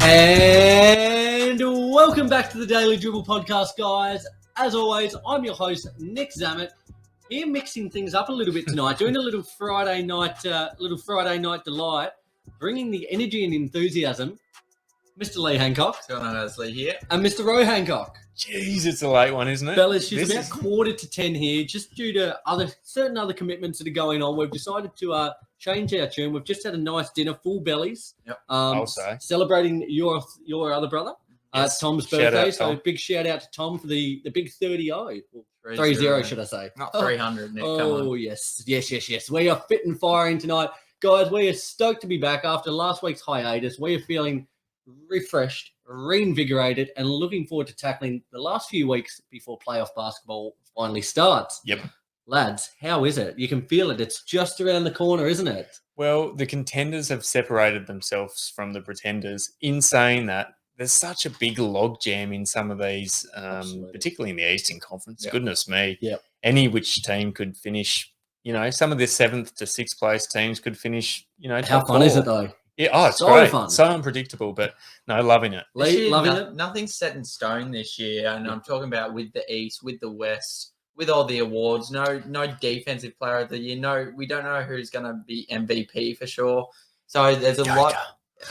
And welcome back to the Daily Dribble podcast, guys. As always, I'm your host, Nick Zammit. Here mixing things up a little bit tonight, doing a little Friday night delight, bringing the energy and enthusiasm, Mr. Lee Hancock. What's going on, Lee here? And Mr. Ro Hancock. Jeez, it's a late one, isn't it? Fellas, she's about 9:45 here, just due to certain other commitments that are going on. We've decided to change our tune. We've just had a nice dinner, full bellies. Yep. I'll say. Celebrating your other brother. Yes. Tom's Shout birthday. out, So Tom. big shout out to Tom for the big 30-0. 3-0, should I say. Not 300, Nick. Come Oh, on. yes. We are fit and firing tonight. Guys, we are stoked to be back after last week's hiatus. We are feeling refreshed, reinvigorated, and looking forward to tackling the last few weeks before playoff basketball finally starts. Yep. Lads, how is it? You can feel it. It's just around the corner, isn't it? Well, the contenders have separated themselves from the pretenders. In saying that, there's such a big logjam in some of these, particularly in the Eastern Conference. Yep. Goodness me. Yep. Any which team could finish, some of the 7th to 6th place teams could finish, How top fun 4. is it, though? Yeah, it's So great. fun. So unpredictable, but no, loving it. This year, Loving it? Nothing's set in stone this year, and I'm talking about with the East, with the West, with all the awards. No defensive player of the year. No, we don't know who's going to be MVP for sure. So there's a lot.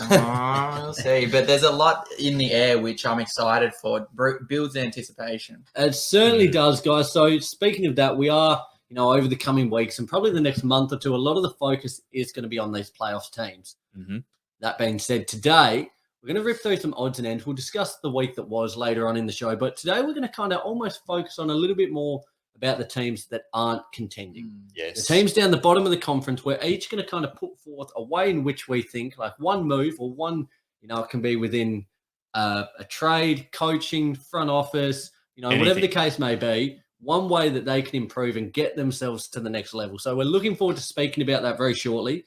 We'll see, but there's a lot in the air which I'm excited for. Builds anticipation. It certainly does, guys. So speaking of that, we are, over the coming weeks and probably the next month or two, a lot of the focus is going to be on these playoffs teams. Mm-hmm. That being said, today we're going to rip through some odds and ends. We'll discuss the week that was later on in the show, but today we're going to kind of almost focus on a little bit more about the teams that aren't contending. Yes. The teams down the bottom of the conference, we're each going to kind of put forth a way in which we think, like one move or one, it can be within a trade, coaching, front office, whatever the case may be, one way that they can improve and get themselves to the next level. So we're looking forward to speaking about that very shortly.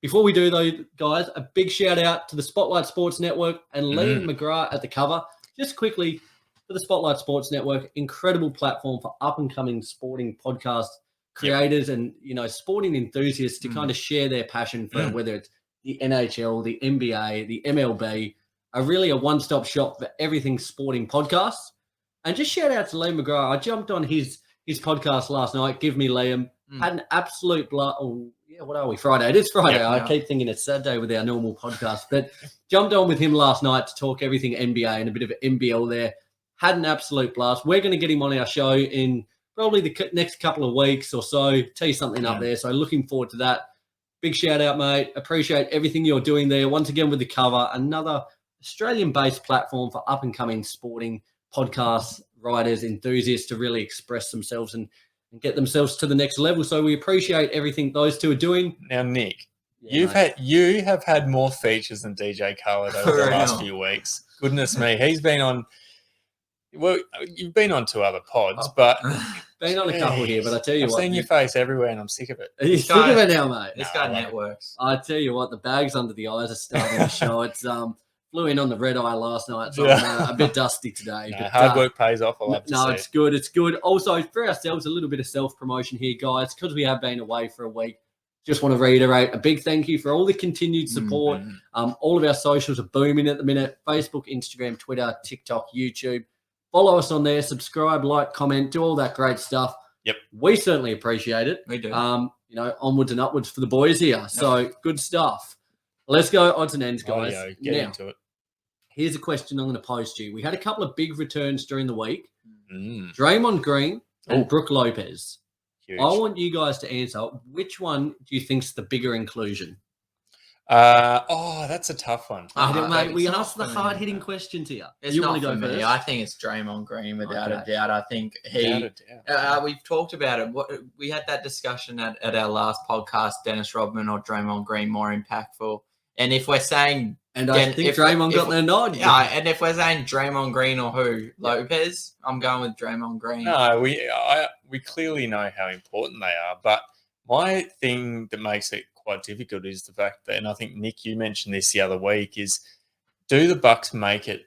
Before we do, though, guys, a big shout out to the Spotlight Sports Network and Liam McGrath at the cover. Just quickly, for the Spotlight Sports Network, incredible platform for up-and-coming sporting podcast creators and, sporting enthusiasts to kind of share their passion for whether it's the NHL, the NBA, the MLB, really a one-stop shop for everything sporting podcasts. And just shout out to Liam McGrath. I jumped on his podcast last night, Give Me Liam, had an absolute what are we, Friday? It is Friday. Yeah, I keep thinking it's Saturday with our normal podcast, but jumped on with him last night to talk everything NBA and a bit of NBL there. Had an absolute blast. We're going to get him on our show in probably the next couple of weeks or so. Tee something up there. So looking forward to that. Big shout out, mate. Appreciate everything you're doing there. Once again with the cover, another Australian-based platform for up-and-coming sporting podcasts, writers, enthusiasts to really express themselves and get themselves to the next level. So we appreciate everything those two are doing. Now, Nick, you have had more features than DJ Khaled over the last few weeks. Goodness me, he's been on. Well, you've been on 2 other pods, but been on a couple here. But I tell you I've what, seen your face everywhere, and I'm sick of it. You're sick of it now, mate. This guy networks. I tell you what, the bags under the eyes are starting to show. It's flew in on the red eye last night, so I'm a bit dusty today. No, but, hard work pays off. I love to see it's good. It's good. Also, for ourselves, a little bit of self-promotion here, guys, because we have been away for a week. Just want to reiterate a big thank you for all the continued support. All of our socials are booming at the minute. Facebook, Instagram, Twitter, TikTok, YouTube. Follow us on there. Subscribe, like, comment, do all that great stuff. Yep. We certainly appreciate it. We do. Onwards and upwards for the boys here. Yep. So good stuff. Let's go odds and ends, guys. Get into it. Here's a question I'm going to pose to you. We had a couple of big returns during the week. Draymond Green and Brook Lopez. Huge. I want you guys to answer. Which one do you think's the bigger inclusion? That's a tough one. Mate, we asked the hard-hitting questions here. It's not for me. I think it's Draymond Green without a doubt. I think we've talked about it. We had that discussion at our last podcast, Dennis Rodman or Draymond Green more impactful. And if we're saying... And I think Draymond got their nod. Yeah, and if we're saying Draymond Green or who? Lopez? I'm going with Draymond Green. No, we clearly know how important they are. But my thing that makes it quite difficult is the fact that, and I think, Nick, you mentioned this the other week, is do the Bucks make it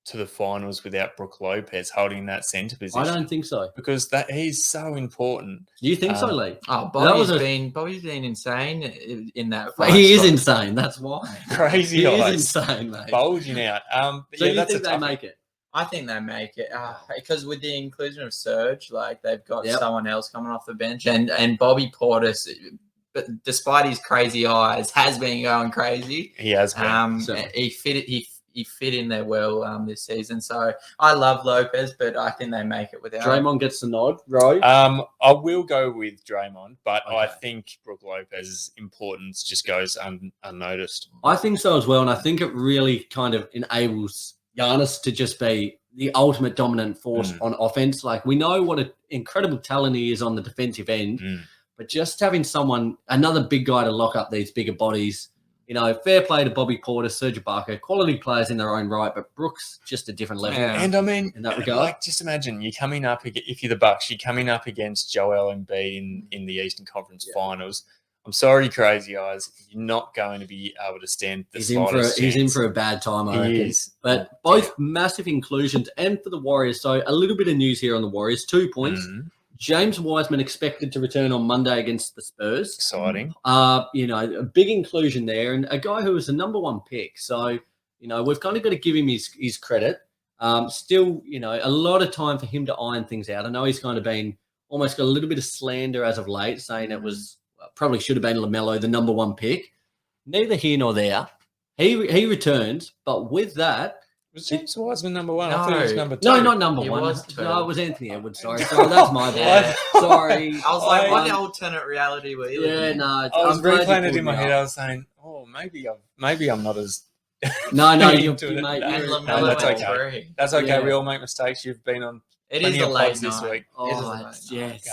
to the finals without Brook Lopez holding that centre position. I don't think so. Because that he's so important. Do you think so, Lee? Oh, Bobby's been insane in that. He is insane. That's why. Crazy eyes. He is insane, mate. Bulging out. So you think they make it? I think they make it because with the inclusion of Serge, like they've got someone else coming off the bench, and Bobby Portis, but despite his crazy eyes, has been going crazy. He has been. He fit in there well this season. So I love Lopez, but I think they make it without Draymond gets the nod, right? I will go with Draymond, but I think Brook Lopez's importance just goes unnoticed. I think so as well, and I think it really kind of enables Giannis to just be the ultimate dominant force on offense. Like, we know what an incredible talent he is on the defensive end, but just having another big guy to lock up these bigger bodies, fair play to Bobby Porter, Serge Ibaka, quality players in their own right, but Brooks just a different level. Yeah. And I mean, in that regard, like, just imagine you're coming up, if you're the Bucks, you're coming up against Joel Embiid in the Eastern Conference Finals. I'm sorry, crazy eyes. You're not going to be able to stand the slightest chance. He's in for a bad time, I reckon. But both massive inclusions, and for the Warriors. So a little bit of news here on the Warriors. 2 points. James Wiseman expected to return on Monday against the Spurs. Exciting. A big inclusion there, and a guy who was the number one pick. So, we've kind of got to give him his credit. Still, a lot of time for him to iron things out. I know he's kind of been almost got a little bit of slander as of late, saying it was probably should have been LaMelo, the number one pick. Neither here nor there. He returns, but with that, was James Wiseman number one? No. I thought he was number 2. No, not number one. No, it was Anthony Edwards. Sorry, that's my bad. Sorry. I was like, what alternate reality were you? Yeah, no. I was replaying it in my head. I was saying, maybe I'm not as. No, you're mate. That's okay. That's okay. Yeah. We all make mistakes. You've been on. It is a late this week. Oh, yes.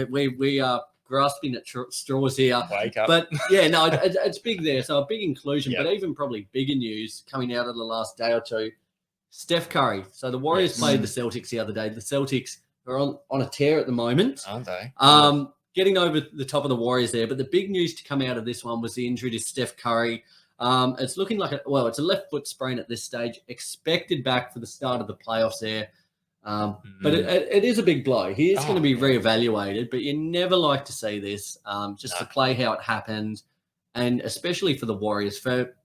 We are grasping at straws here. Wake up. But yeah, no, it's big there. So a big inclusion, but even probably bigger news coming out of the last day or two. Steph Curry. So the Warriors played the Celtics the other day. The Celtics are on a tear at the moment. Aren't they? Getting over the top of the Warriors there. But the big news to come out of this one was the injury to Steph Curry. It's looking like it's a left foot sprain at this stage. Expected back for the start of the playoffs there. But it is a big blow. He is going to be reevaluated, but you never like to see this to play how it happened. And especially for the Warriors, for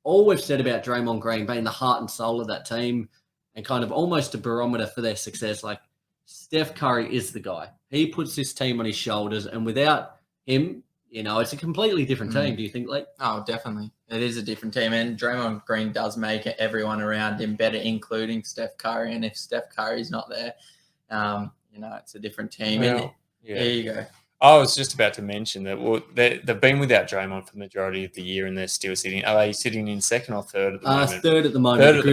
all we've said about Draymond Green being the heart and soul of that team and kind of almost a barometer for their success, like Steph Curry is the guy. He puts this team on his shoulders, and without him, it's a completely different team. Do you think, Lee? Oh, definitely. It is a different team, and Draymond Green does make everyone around him better, including Steph Curry. And if Steph Curry's not there, it's a different team. Well, There you go. I was just about to mention that they've been without Draymond for the majority of the year, and they're still sitting. Are they sitting in second or third at the moment? Third at the moment.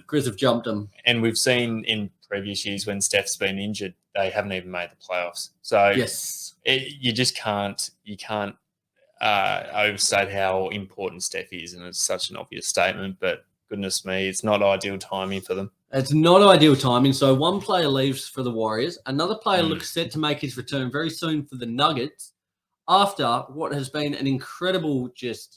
Grizz have jumped them. And we've seen in previous years when Steph's been injured, they haven't even made the playoffs. So yes, you just can't. You can't overstate how important Steph is, and it's such an obvious statement. But goodness me, it's not ideal timing for them. It's not ideal timing. So one player leaves for the Warriors. Another player looks set to make his return very soon for the Nuggets after what has been an incredible, let's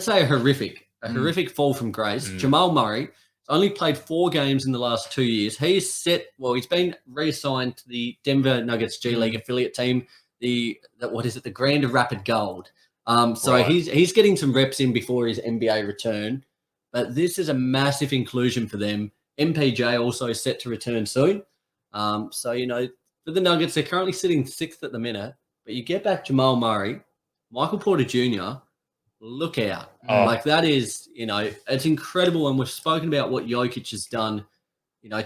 say a horrific fall from grace. Jamal Murray only played 4 games in the last 2 years. He's been reassigned to the Denver Nuggets G League affiliate team, the Grand Rapid Gold. He's getting some reps in before his NBA return. But this is a massive inclusion for them. MPJ also set to return soon. For the Nuggets, they're currently sitting 6th at the minute. But you get back Jamal Murray, Michael Porter Jr., look out. That is, it's incredible. And we've spoken about what Jokic has done.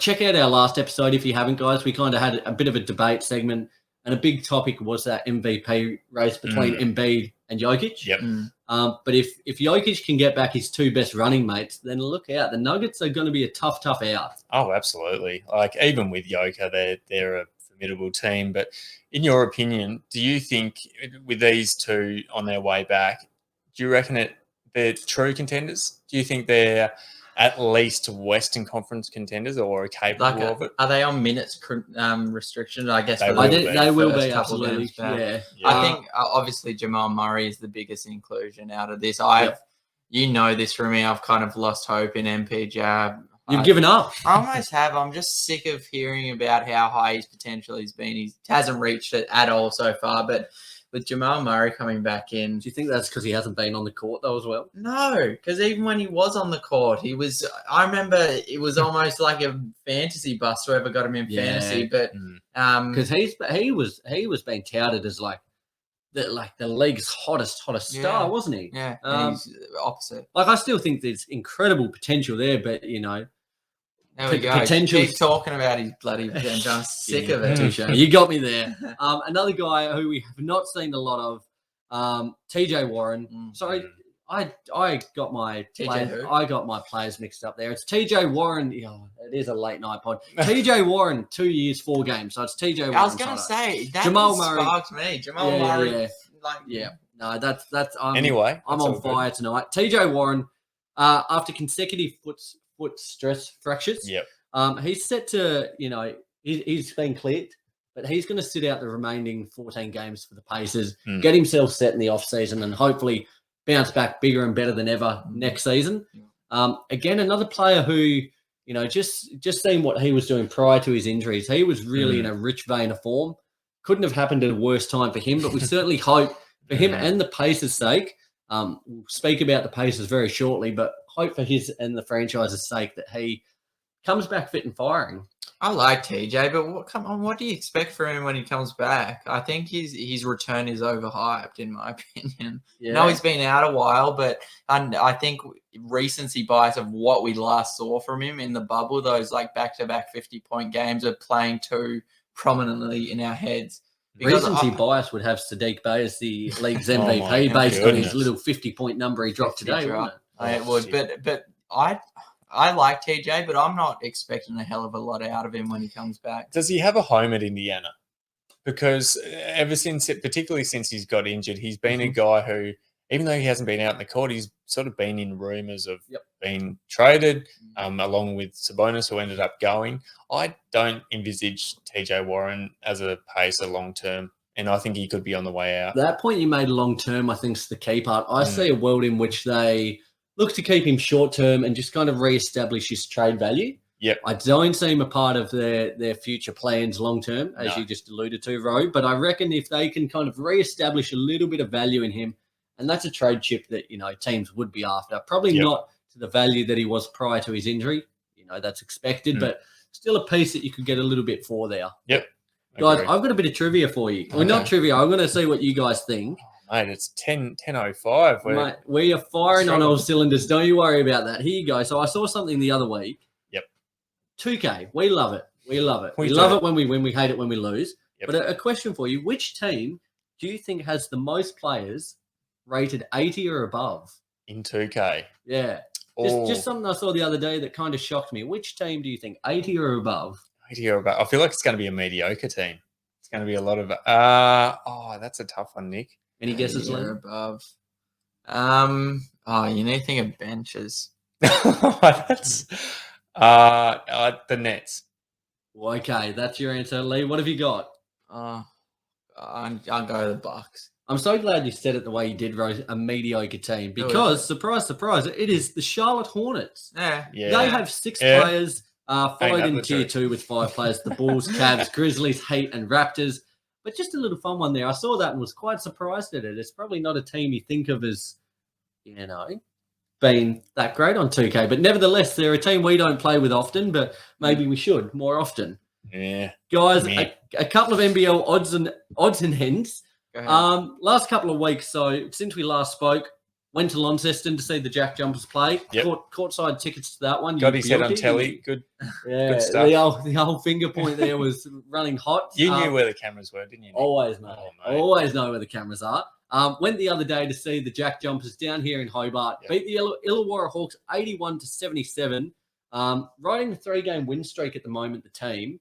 Check out our last episode if you haven't, guys. We kind of had a bit of a debate segment. And a big topic was that MVP race between Embiid and Jokic. Yep. But if Jokic can get back his 2 best running mates, then look out. The Nuggets are going to be a tough out. Oh, absolutely. Like, even with Joker, they're a formidable team. But in your opinion, do you think with these 2 on their way back, do you reckon they're true contenders? Do you think they're at least Western Conference contenders or are capable of it? Are they on minutes restriction? I guess they will be absolutely. Yeah. I think obviously Jamal Murray is the biggest inclusion out of this. This from me. I've kind of lost hope in MPJ. You've given up. I almost have. I'm just sick of hearing about how high his potential has been. He hasn't reached it at all so far. But with Jamal Murray coming back in, Do you think that's because he hasn't been on the court though as well? no, because even when he was on the court, he was. I remember it was almost like a fantasy bust. Whoever got him in fantasy, but because he was being touted as like the league's hottest star, wasn't he? Yeah, and he's opposite. Like I still think there's incredible potential there, but you know, There we go. Keep talking about his bloody bench. I'm sick of it. Touche. You got me there. Another guy who we have not seen a lot of, TJ Warren. Sorry, I got my players mixed up there. It's TJ Warren. It is a late night pod. TJ Warren, 2 years, 4 games. So it's TJ Warren. I was going to say that Jamal Murray sparked me. Jamal Murray. No, that's anyway. I'm on fire tonight. TJ Warren, after consecutive foot stress fractures. Yep. He's set to, he's been cleared, but he's going to sit out the remaining 14 games for the Pacers, get himself set in the offseason, and hopefully bounce back bigger and better than ever next season. Again, another player who, just seeing what he was doing prior to his injuries, he was really in a rich vein of form. Couldn't have happened at a worse time for him, but we certainly hope for him and the Pacers' sake. We'll speak about the Pacers very shortly, but hope for his and the franchise's sake that he comes back fit and firing. I like TJ, but what do you expect from him when he comes back? I think his return is overhyped, in my opinion. Yeah. No, he's been out a while, but I think recency bias of what we last saw from him in the bubble, those like back-to-back 50-point games, are playing too prominently in our heads. Recency bias would have Sadiq Bey as the league's MVP based on his little 50-point number he dropped today, wouldn't it? It would, but I like TJ, but I'm not expecting a hell of a lot out of him when he comes back. Does he have a home at Indiana? Because particularly since he's got injured, he's been a guy who, even though he hasn't been out in the court, he's sort of been in rumours of being traded, along with Sabonis, who ended up going. I don't envisage TJ Warren as a Pacer long term, and I think he could be on the way out. That point you made long term, I think, is the key part. I see a world in which they look to keep him short term and just kind of reestablish his trade value. Yep. I don't see him a part of their future plans long term, as you just alluded to, Ro. But I reckon if they can kind of reestablish a little bit of value in him, and that's a trade chip that, teams would be after. Probably not to the value that he was prior to his injury. That's expected, but still a piece that you could get a little bit for there. Yep. Guys, I've got a bit of trivia for you. Okay. Well, not trivia. I'm going to see what you guys think. Mate, it's 10:05. Mate, we are firing on all cylinders. Don't you worry about that. Here you go. So I saw something the other week. Yep. 2K. We love it. We love it. We love it when we win. We hate it when we lose. Yep. But a question for you. Which team do you think has the most players rated 80 or above? In 2K? Yeah. Just something I saw the other day that kind of shocked me. Which team do you think, 80 or above? 80 or above. I feel like it's going to be a mediocre team. It's going to be a lot of... that's a tough one, Nick. Any guesses, Lee? Above. You need to think of benches. That's the Nets. Well, okay, that's your answer, Lee. What have you got? I'll go the Bucks. I'm so glad you said it the way you did, Rose. A mediocre team, because surprise, surprise, it is the Charlotte Hornets. Yeah. They have 6 players, followed in tier 2 with 5 players: the Bulls, Cavs, Grizzlies, Heat, and Raptors. But just a little fun one there. I saw that and was quite surprised at it. It's probably not a team you think of as, being that great on 2K. But nevertheless, they're a team we don't play with often, but maybe we should more often. Yeah. Guys, a couple of NBL odds and ends. Last couple of weeks, so since we last spoke, went to Launceston to see the Jack Jumpers play. Yep. Courtside tickets to that one. Got his head on telly. Good. Yeah, good stuff. The old finger point there was running hot. You knew where the cameras were, didn't you, Nick? Always, mate. Always know where the cameras are. Went the other day to see the Jack Jumpers down here in Hobart. Yep. Beat the Illawarra Hawks 81-77. Riding a 3-game win streak at the moment, the team.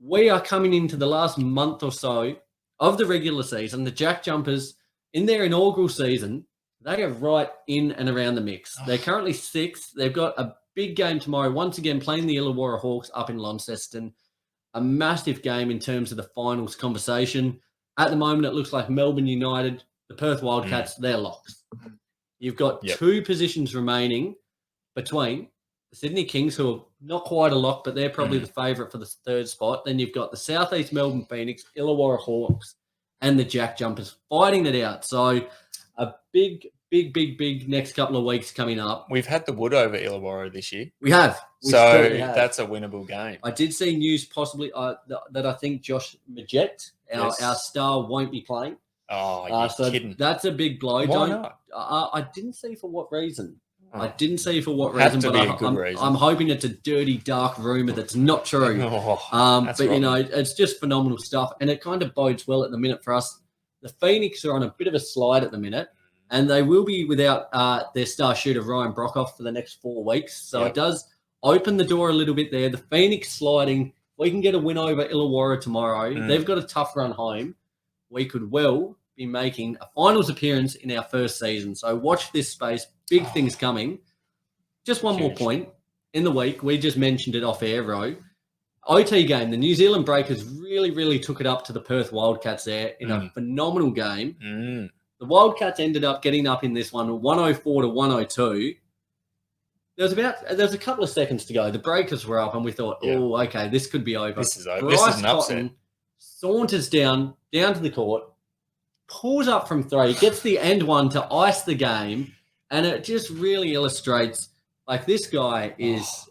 We are coming into the last month or so of the regular season. The Jack Jumpers, in their inaugural season, they are right in and around the mix. They're currently 6th. They've got a big game tomorrow, once again playing the Illawarra Hawks up in Launceston. A massive game in terms of the finals conversation. At the moment, it looks like Melbourne United, the Perth Wildcats, they're locks. You've got 2 positions remaining between the Sydney Kings, who are not quite a lock, but they're probably the favourite for the third spot. Then you've got the Southeast Melbourne Phoenix, Illawarra Hawks, and the Jack Jumpers fighting it out. So a big next couple of weeks coming up. We've had the wood over Illawarra this year. We have. That's a winnable game. I did see news possibly that I think Josh Magette, our star, won't be playing. Oh, you're kidding. That's a big blow. Why not? I didn't see for what reason. Oh. I didn't see for what reason, but I'm hoping it's a dirty, dark rumour that's not true. But, you know, it's just phenomenal stuff. And it kind of bodes well at the minute for us. The Phoenix are on a bit of a slide at the minute, and they will be without their star shooter, Ryan Brockhoff, for the next 4 weeks. So it does open the door a little bit there. The Phoenix sliding. We can get a win over Illawarra tomorrow. They've got a tough run home. We could well be making a finals appearance in our first season. So watch this space. Big things coming. Just one more point. In the week, we just mentioned it off air, Ro. OT game. The New Zealand Breakers really took it up to the Perth Wildcats there in a phenomenal game. The Wildcats ended up getting up in this one 104 to 102. There was a couple of seconds to go. The Breakers were up, and we thought, oh, okay, this could be over. This is over. This is an upset. Saunters down to the court, pulls up from three, gets the end one to ice the game, and it just really illustrates, like, this guy is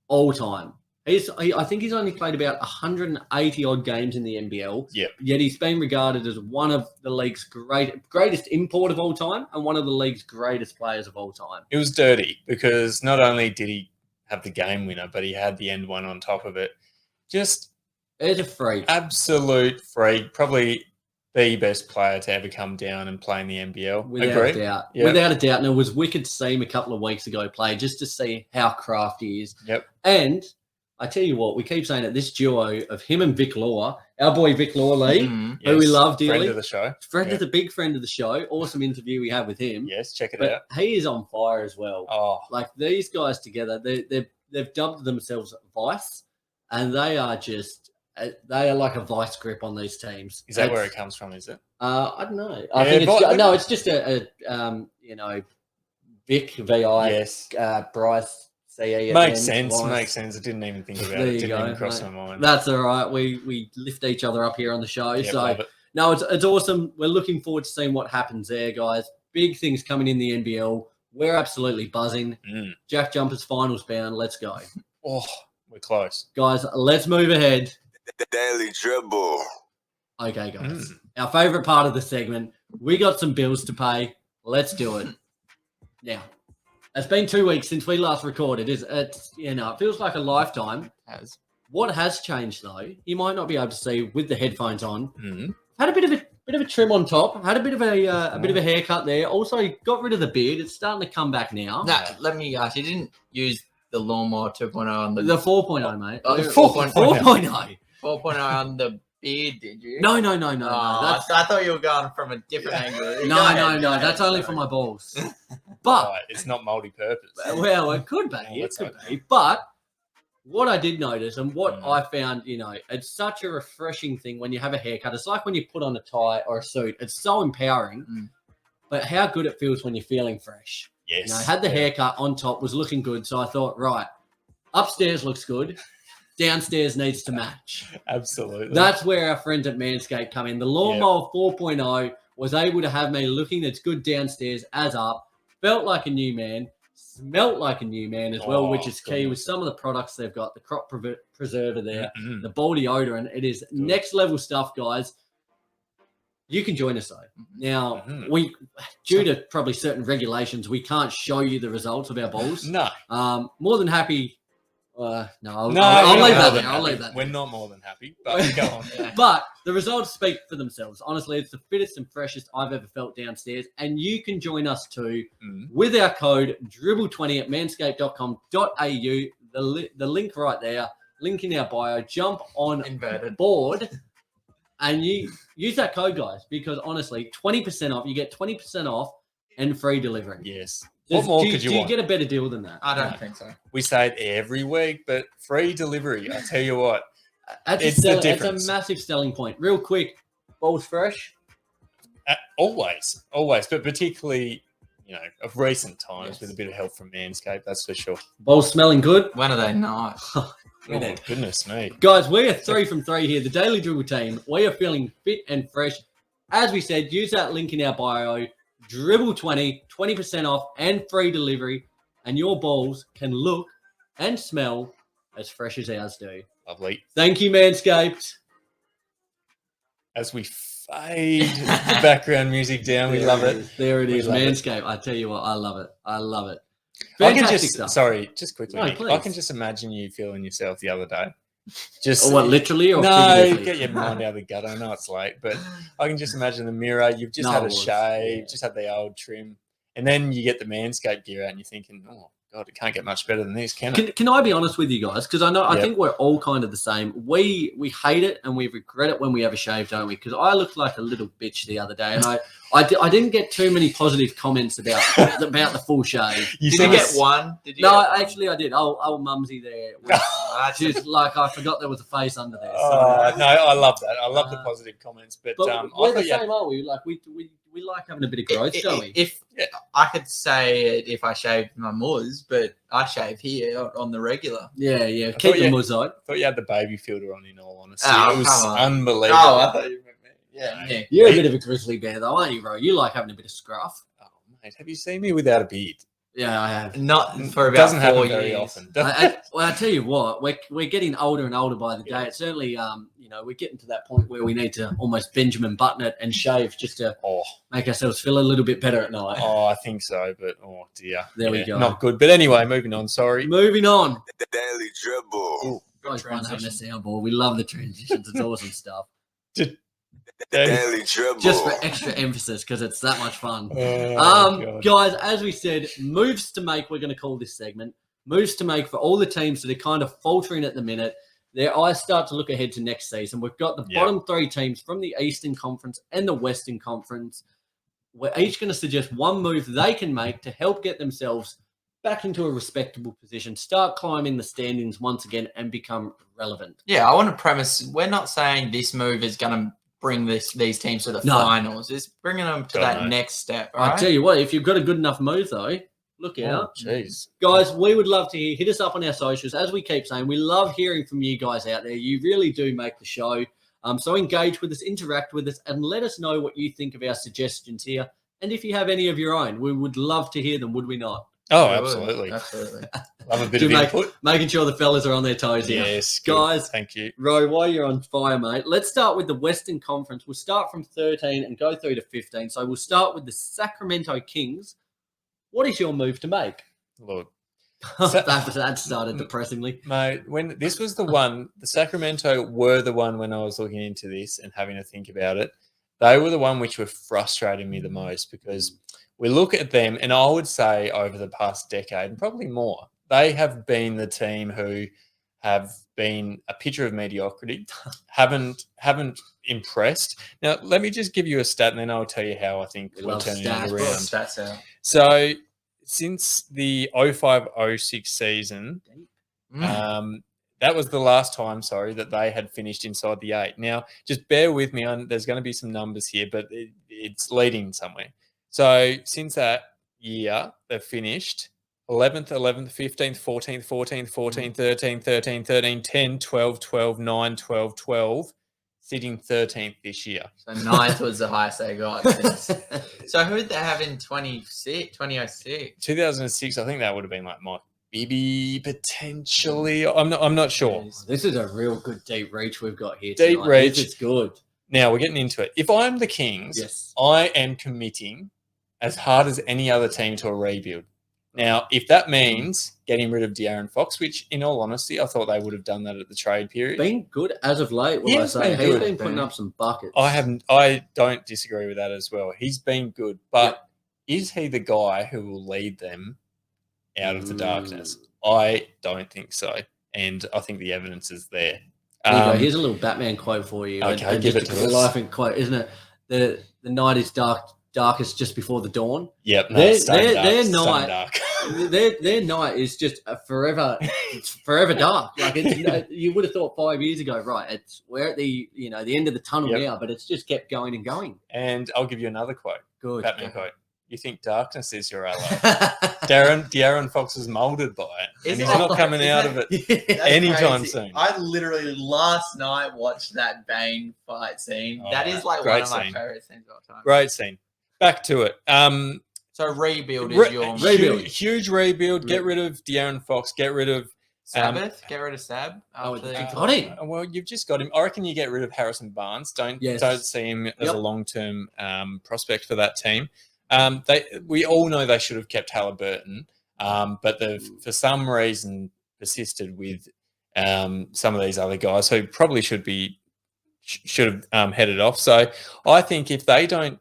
all time. I think he's only played about 180-odd games in the NBL. Yep. Yet he's been regarded as one of the league's greatest import of all time and one of the league's greatest players of all time. It was dirty because not only did he have the game winner, but he had the end one on top of it. Just... It's a freak. Absolute freak. Probably the best player to ever come down and play in the NBL. Without a doubt. Yep. Without a doubt. And it was wicked to see him a couple of weeks ago play, just to see how crafty he is. Yep. And I tell you what, we keep saying that this duo of him and Vic Law, our boy Vic Law Lee, who we love dearly. Friend of the show. A big friend of the show. Awesome interview we had with him. Yes, check it out. He is on fire as well. Oh. Like, these guys together, they've dubbed themselves Vice, and they are like a vice grip on these teams. Is that where it comes from, is it? I don't know. I think it's just a Vic, VI, yes. Bryce, CE. Makes sense. I didn't even think about it. Didn't even cross my mind. That's all right. We lift each other up here on the show. Yep, so, no, it's awesome. We're looking forward to seeing what happens there, guys. Big things coming in the NBL. We're absolutely buzzing. Jack Jumpers finals bound. Let's go. Oh, we're close. Guys, let's move ahead. The Daily Dribble. Okay, guys. Our favourite part of the segment. We got some bills to pay. Let's do it. Now, it's been 2 weeks since we last recorded. It feels like a lifetime. What has changed, though, you might not be able to see with the headphones on. Had a bit of a trim on top. Had a bit of a haircut there. Also, got rid of the beard. It's starting to come back now. No, let me ask. You didn't use the lawnmower 2.0 on the 4.0, mate. Oh, 4.0. 4.0 on the beard, did you? No. I thought you were going from a different angle. No. That's only for my balls. But it's not multi-purpose. Well, it could be. But what I did notice and what I found, it's such a refreshing thing when you have a haircut. It's like when you put on a tie or a suit. It's so empowering. But how good it feels when you're feeling fresh. Yes. I had the haircut on top, was looking good. So I thought, right, upstairs looks good. Downstairs needs to match. Absolutely. That's where our friends at Manscaped come in. The Lawnmower 4.0 was able to have me looking as good downstairs as up. Felt like a new man. Smelt like a new man as well, which is key with some of the products they've got. The crop preserver there, the ball deodorant. It is next level stuff, guys. You can join us, though. Now, due to probably certain regulations, we can't show you the results of our balls. No. More than happy. I'll leave that there. I'll leave that there. We're not more than happy, but go on. But the results speak for themselves. Honestly, it's the fittest and freshest I've ever felt downstairs. And you can join us too with our code Dribble20 at manscaped.com.au. The link right there, link in our bio. Jump on board and you use that code, guys, because honestly, 20% off. You get 20% off and free delivery. Yes. What more could you want? Do you get a better deal than that? I don't think so. We say it every week, but free delivery. I tell you what, it's a massive selling point. Real quick, balls fresh? Always, but particularly of recent times Yes. with a bit of help from Manscaped, that's for sure. Balls smelling good. When are they not? Oh, goodness me. Guys, we are 3 from 3 here. The Daily Dribble team. We are feeling fit and fresh. As we said, use that link in our bio. Dribble20, 20% off and free delivery. And your balls can look and smell as fresh as ours do. Lovely. Thank you, Manscaped. As we fade the background music down, we love it. There it We is, love it. Manscaped. I tell you what, I love it. I love it. I can Fantastic just, stuff. sorry, just quickly, No, Nick, please. I can just imagine you feeling yourself the other day. Just Or what, literally or no, figuratively? get your mind out of the gutter. I know it's late, but I can just imagine the mirror. You've just No, had it a was, shave, yeah. just had the old trim, and then you get the Manscaped gear out, and you're thinking, "Oh God, it can't get much better than this, can it?" Can I be honest with you guys? Because I Yep. think we're all kind of the same. We hate it and we regret it when we have a shave, don't we? Because I looked like a little bitch the other day, and I didn't get too many positive comments about the full shave. You Did seem you to get one? Did you No, get one? actually I did. Old Mumsy there. Was That's just like I forgot there was a face under there. So. Oh, no, I love that. I love the positive comments, but But I we're the thought you had- same, aren't we? Like we like having a bit of growth, don't we? If I could say it if I shaved my muzz, but I shave here on the regular. Yeah. thought Keep the you- muzz thought you had the baby filter on. In all honesty, Oh, it was come on. unbelievable. Oh, I thought you meant me. Yeah, Nick. You're a bit of a grizzly bear, though, aren't you, bro? You like having a bit of scruff. Oh, mate, have you seen me without a beard? Yeah, I have. Not for It about doesn't 4 happen years. very often. Well, I tell you what, we're getting older and older by the day. Yeah. It's certainly, we're getting to that point where we need to almost Benjamin Button it and shave just to Oh, make ourselves feel a little bit better at night. I think so, but oh dear, There we go. Not good. But anyway, moving on. Sorry. Moving on. The Daily Dribble. Guys, fun having a soundboard. We love the transitions. It's awesome stuff. The Daily Dribble. Just for extra emphasis because it's that much fun. Oh, God. Guys, as we said, moves to make, we're going to call this segment, moves to make for all the teams that are kind of faltering at the minute. Their eyes start to look ahead to next season. We've got the bottom 3 teams from the Eastern Conference and the Western Conference. We're each going to suggest one move they can make to help get themselves back into a respectable position, start climbing the standings once again and become relevant. Yeah, I want to premise we're not saying this move is going to bring these teams to the No. finals. It's bringing them to God, that no. next step. I Right? tell you what, if you've got a good enough move, though, look Oh, out. jeez. Guys, we would love to hear. Hit us up on our socials. As we keep saying, we love hearing from you guys out there. You really do make the show. So engage with us, interact with us, and let us know what you think of our suggestions here. And if you have any of your own, we would love to hear them, would we not? Oh, Yeah, absolutely. Absolutely. Love a bit To of make- input. Making sure the fellas are on their toes here. Yes, good. Guys. Thank you. Ro, while you're on fire, mate, let's start with the Western Conference. We'll start from 13 and go through to 15. So we'll start with the Sacramento Kings. What is your move to make? Look, that started depressingly. mate, when this was the one, the Sacramento were the one when I was looking into this and having to think about it. They were the one which were frustrating me the most because we look at them, and I would say over the past decade, and probably more, they have been the team who have been a picture of mediocrity, haven't impressed. Now, let me just give you a stat, and then I'll tell you how I think We we're love turning stats. it Put around. stats out. So, since the 05-06 season, Mm. that was the last time, that they had finished inside the 8. Now, just bear with me. There's going to be some numbers here, but it's leading somewhere. So, since that year, they've finished 11th, 11th, 15th, 14th, 14th, 14th, 13th, 13th, 13th, 10, 12, 12, 9, 12, 12, sitting 13th this year. So 9th was the highest they got. So who did they have in 2006? 2006, I think that would have been like Mike Bibby, potentially. I'm not sure. This is a real good deep reach we've got here. Deep tonight. reach. This is good. Now, we're getting into it. If I'm the Kings, Yes. I am committing as hard as any other team to a rebuild. Now, if that means getting rid of De'Aaron Fox, which in all honesty, I thought they would have done that at the trade period. Been good as of late, will He I has say. been He's good. been putting up some buckets. I don't disagree with that as well. He's been good, but is he the guy who will lead them out of the darkness? I don't think so. And I think the evidence is there. There you go. Here's a little Batman quote for you. Okay, and give just it to a us. life quote, isn't it? The night is darkest just before the dawn. Yep. No, Their it's stone dark, their it's stone night- dark. Their night is just a forever. It's forever dark. Like you would have thought 5 years ago, right? We're at the the end of the tunnel Yep. now, but it's just kept going and going. And I'll give you another quote. Good. Batman quote. You think darkness is your ally. De'Aaron Fox is molded by it, and he's not coming out of it anytime soon. I literally last night watched that Bane fight scene. That is like one of my favorite scenes of all time. Great scene. Back to it. So rebuild is your huge rebuild. Get rid of De'Aaron Fox. Get rid of Sabbath. Get rid of Sab. Well, you've just got him. I reckon you get rid of Harrison Barnes. Don't see him as a long-term prospect for that team. We all know they should have kept Halliburton, but they've for some reason persisted with some of these other guys who probably should have headed off. So I think if they don't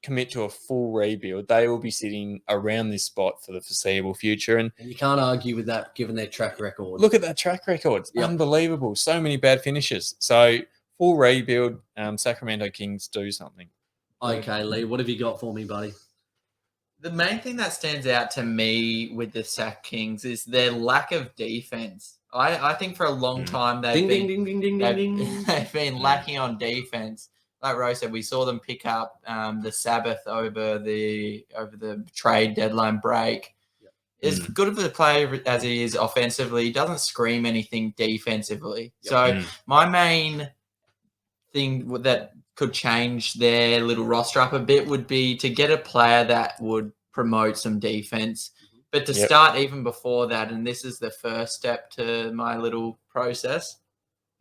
commit to a full rebuild, they will be sitting around this spot for the foreseeable future. And you can't argue with that given their track record. Look at that track record. It's unbelievable. So many bad finishes. So full rebuild, Sacramento Kings do something. Okay, Lee, what have you got for me, buddy? The main thing that stands out to me with the Sac Kings is their lack of defense. I think for a long time they've been lacking on defense. Like Rose said, we saw them pick up the Sabbath over the trade deadline break. Yep. As good of a player as he is offensively, he doesn't scream anything defensively. Yep. So my main thing that could change their little roster up a bit would be to get a player that would promote some defense. But to start even before that, and this is the first step to my little process,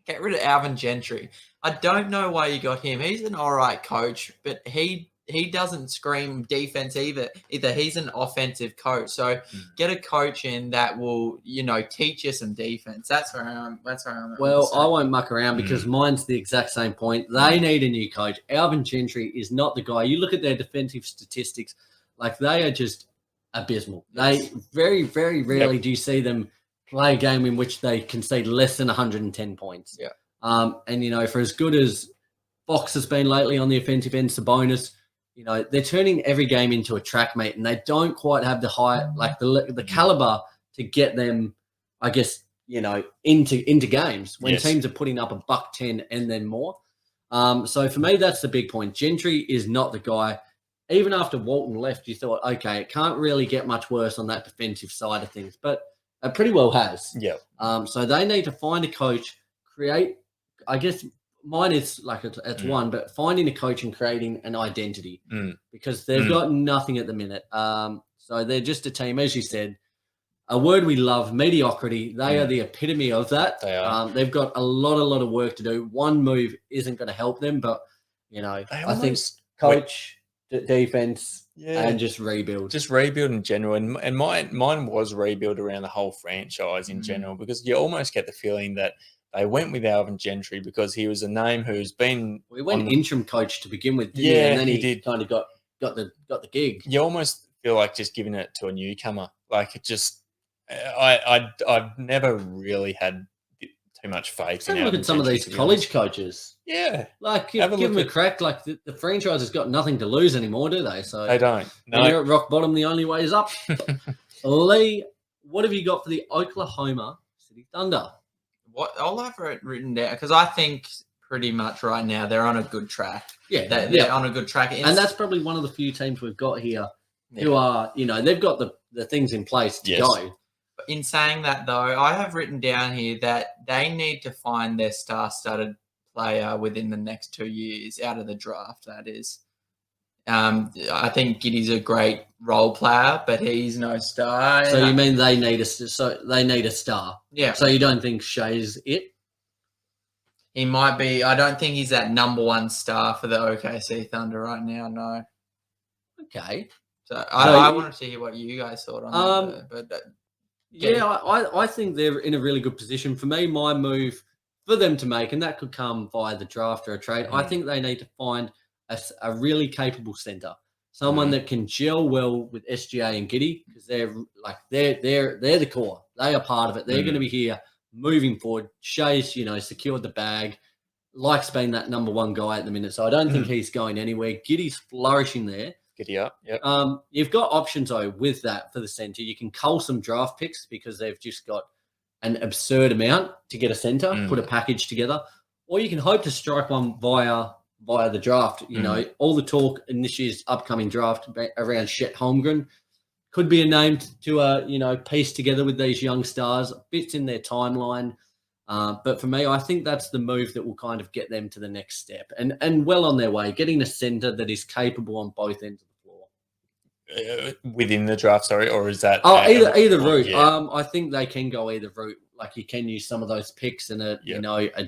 get rid of Alvin Gentry. I don't know why you got him. He's an all right coach, but he doesn't scream defense either. He's an offensive coach. So get a coach in that will, teach you some defense. That's where I'm at. Well, I won't muck around because mine's the exact same point. They need a new coach. Alvin Gentry is not the guy. You look at their defensive statistics, like they are just abysmal. They very, very rarely do you see them play a game in which they concede less than 110 points. Yeah. And, for as good as Fox has been lately on the offensive end, Sabonis, they're turning every game into a track meet, and they don't quite have the the caliber to get them, I guess, into games when teams are putting up $110 and then more. So for me, that's the big point. Gentry is not the guy. Even after Walton left, you thought, okay, it can't really get much worse on that defensive side of things, but it pretty well has. Yeah. So they need to find a coach, create, I guess mine is like it's one, but finding a coach and creating an identity because they've got nothing at the minute. So they're just a team, as you said, a word we love, mediocrity. They are the epitome of that. They are. They've got a lot of work to do. One move isn't going to help them, but, I think coach, defense, and just rebuild. Just rebuild in general. And mine was rebuild around the whole franchise in general because you almost get the feeling that they went with Alvin Gentry because he was a name who's been... We went interim coach to begin with, and then he did kind of got the gig. You almost feel like just giving it to a newcomer. Like it just... I've never really had too much faith in Alvin Gentry. Look at some of these college coaches. Yeah. Like, give them a crack. Like, the franchise has got nothing to lose anymore, do they? So they don't. No. When you're at rock bottom, the only way is up. Lee, what have you got for the Oklahoma City Thunder? What all I've written down, because I think pretty much right now they're on a good track. Yeah. They're on a good track. And that's probably one of the few teams we've got here who are, they've got the things in place to go. In saying that, though, I have written down here that they need to find their star-studded player within the next 2 years out of the draft, that is. I think Giddey's a great role player, but he's no star. So you mean they need a star? Yeah. So you don't think Shea's it? He might be. I don't think he's that number one star for the OKC Thunder right now, no. Okay. So I wanted to hear what you guys thought on that. But I think they're in a really good position. For me, my move for them to make, and that could come via the draft or a trade, I think they need to find a really capable center, someone that can gel well with SGA and Giddey, because they're the core. They are part of it. They're going to be here moving forward. Shea's, secured the bag, likes being that number one guy at the minute, so I don't think he's going anywhere. Giddey's flourishing there. Giddy up. Yep. You've got options though with that for the center. You can cull some draft picks because they've just got an absurd amount to get a center, put a package together, or you can hope to strike one via via the draft. You know, all the talk in this year's upcoming draft around Chet Holmgren could be a name to piece together with these young stars, bits in their timeline. But for me, I think that's the move that will kind of get them to the next step and well on their way, getting a center that is capable on both ends of the floor. Within the draft, sorry, or is that either route? Yeah. I think they can go either route. Like you can use some of those picks in a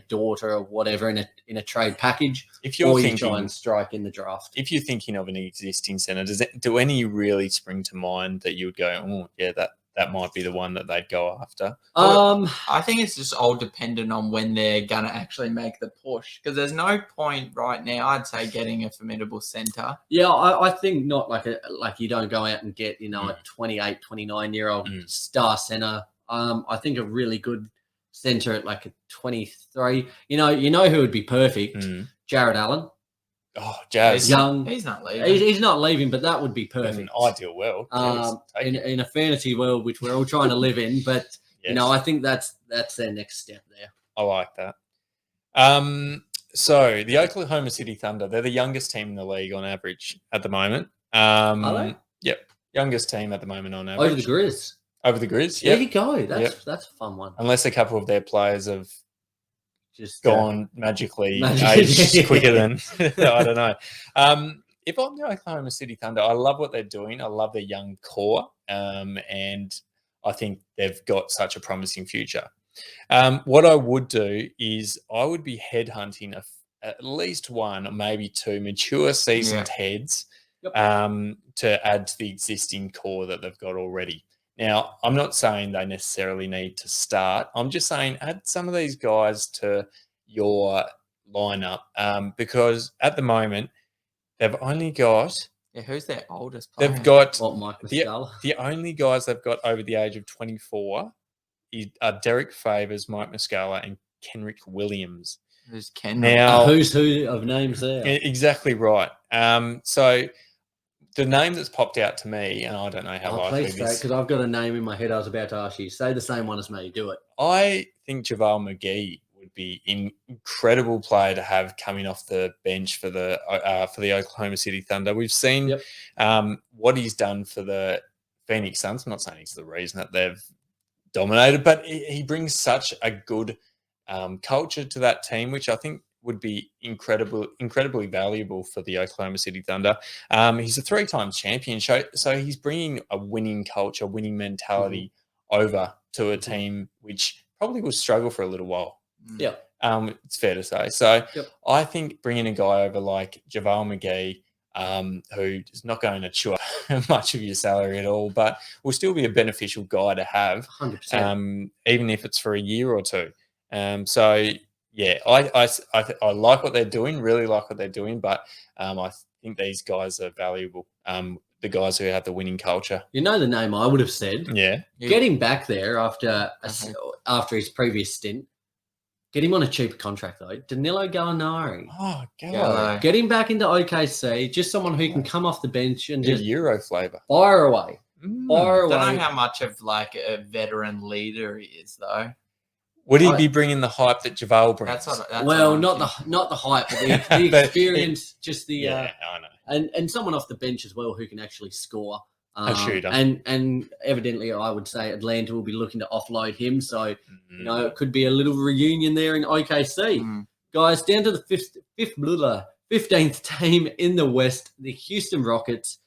daughter or whatever in a trade package. If you're thinking, try and strike in the draft. If you're thinking of an existing center, do any really spring to mind that you would go, oh yeah, that might be the one that they'd go after? I think it's just all dependent on when they're gonna actually make the push, because there's no point right now, I'd say, getting a formidable center. Yeah, I think not like you don't go out and get a 28, 29-year-old star center. I think a really good center at like a 23. You know who would be perfect? Jared Allen. Oh, Jazz. Young. He's not leaving. He's not leaving, but that would be perfect. In an ideal world. In a fantasy world, which we're all trying to live in. But, yes. I think that's their next step there. I like that. So the Oklahoma City Thunder, they're the youngest team in the league on average at the moment. Are they? Yep. Youngest team at the moment on average. Over the Grizz. Over the Grizz, There you go. That's a fun one. Unless a couple of their players have just gone magically aged quicker than I don't know. If I'm the Oklahoma City Thunder, I love what they're doing. I love their young core, and I think they've got such a promising future. What I would do is I would be headhunting at least one or maybe two mature seasoned heads to add to the existing core that they've got already. Now, I'm not saying they necessarily need to start. I'm just saying add some of these guys to your lineup because at the moment they've only got... Yeah, who's their oldest player? They've got... Mike Muscala. The only guys they've got over the age of 24 are Derek Favors, Mike Muscala, and Kenrick Williams. Who's Kenrick? Now, who's who of names there? Exactly right. So... the name that's popped out to me, and I don't know how likely this is. Because I've got a name in my head I was about to ask you. Say the same one as me. Do it. I think Javale Mcgee would be an incredible player to have coming off the bench for the Oklahoma City Thunder. We've seen what he's done for the Phoenix Suns. I'm not saying he's the reason that they've dominated, but he brings such a good culture to that team, which I think would be incredibly valuable for the Oklahoma City Thunder. He's a 3-time champion, so he's bringing a winning culture, winning mentality over to a team which probably will struggle for a little while. Yeah, it's fair to say. So I think bringing a guy over like JaVale McGee, who is not going to chew much of your salary at all, but will still be a beneficial guy to have, 100%. Even if it's for a year or two. So. Yeah, I like what they're doing, really like what they're doing, but I think these guys are valuable, the guys who have the winning culture. You know the name I would have said? Yeah. Get him back there after his previous stint. Get him on a cheaper contract, though. Danilo Gallinari. Oh, God. Get him back into OKC, just someone who can come off the bench and just Euro flavour. Fire away. Fire away. I don't know how much of like a veteran leader he is, though. Would he be bringing the hype that JaVale brings? That's not the hype, but the experience, just the I know. and someone off the bench as well who can actually score. A shooter. And evidently, I would say Atlanta will be looking to offload him. So it could be a little reunion there in OKC. Guys, down to the 15th team in the West, the Houston Rockets.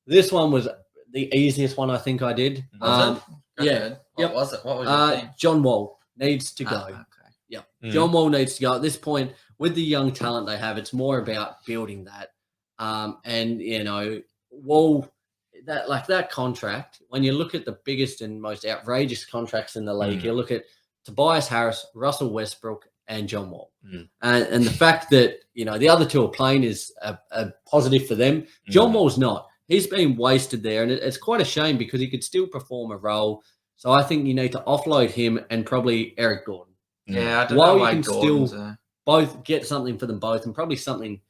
This one was the easiest one I think I did. What was it? What was your thing? John Wall needs to go. Okay. Yeah. John Wall needs to go. At this point, with the young talent they have, it's more about building that. Wall, that contract, when you look at the biggest and most outrageous contracts in the league, you look at Tobias Harris, Russell Westbrook, and John Wall. And the fact that, the other two are playing is a positive for them. John Wall's not. He's been wasted there, and it's quite a shame because he could still perform a role. So I think you need to offload him and probably Eric Gordon. Yeah, I don't know why you can Gordon's still both get something for them both and probably something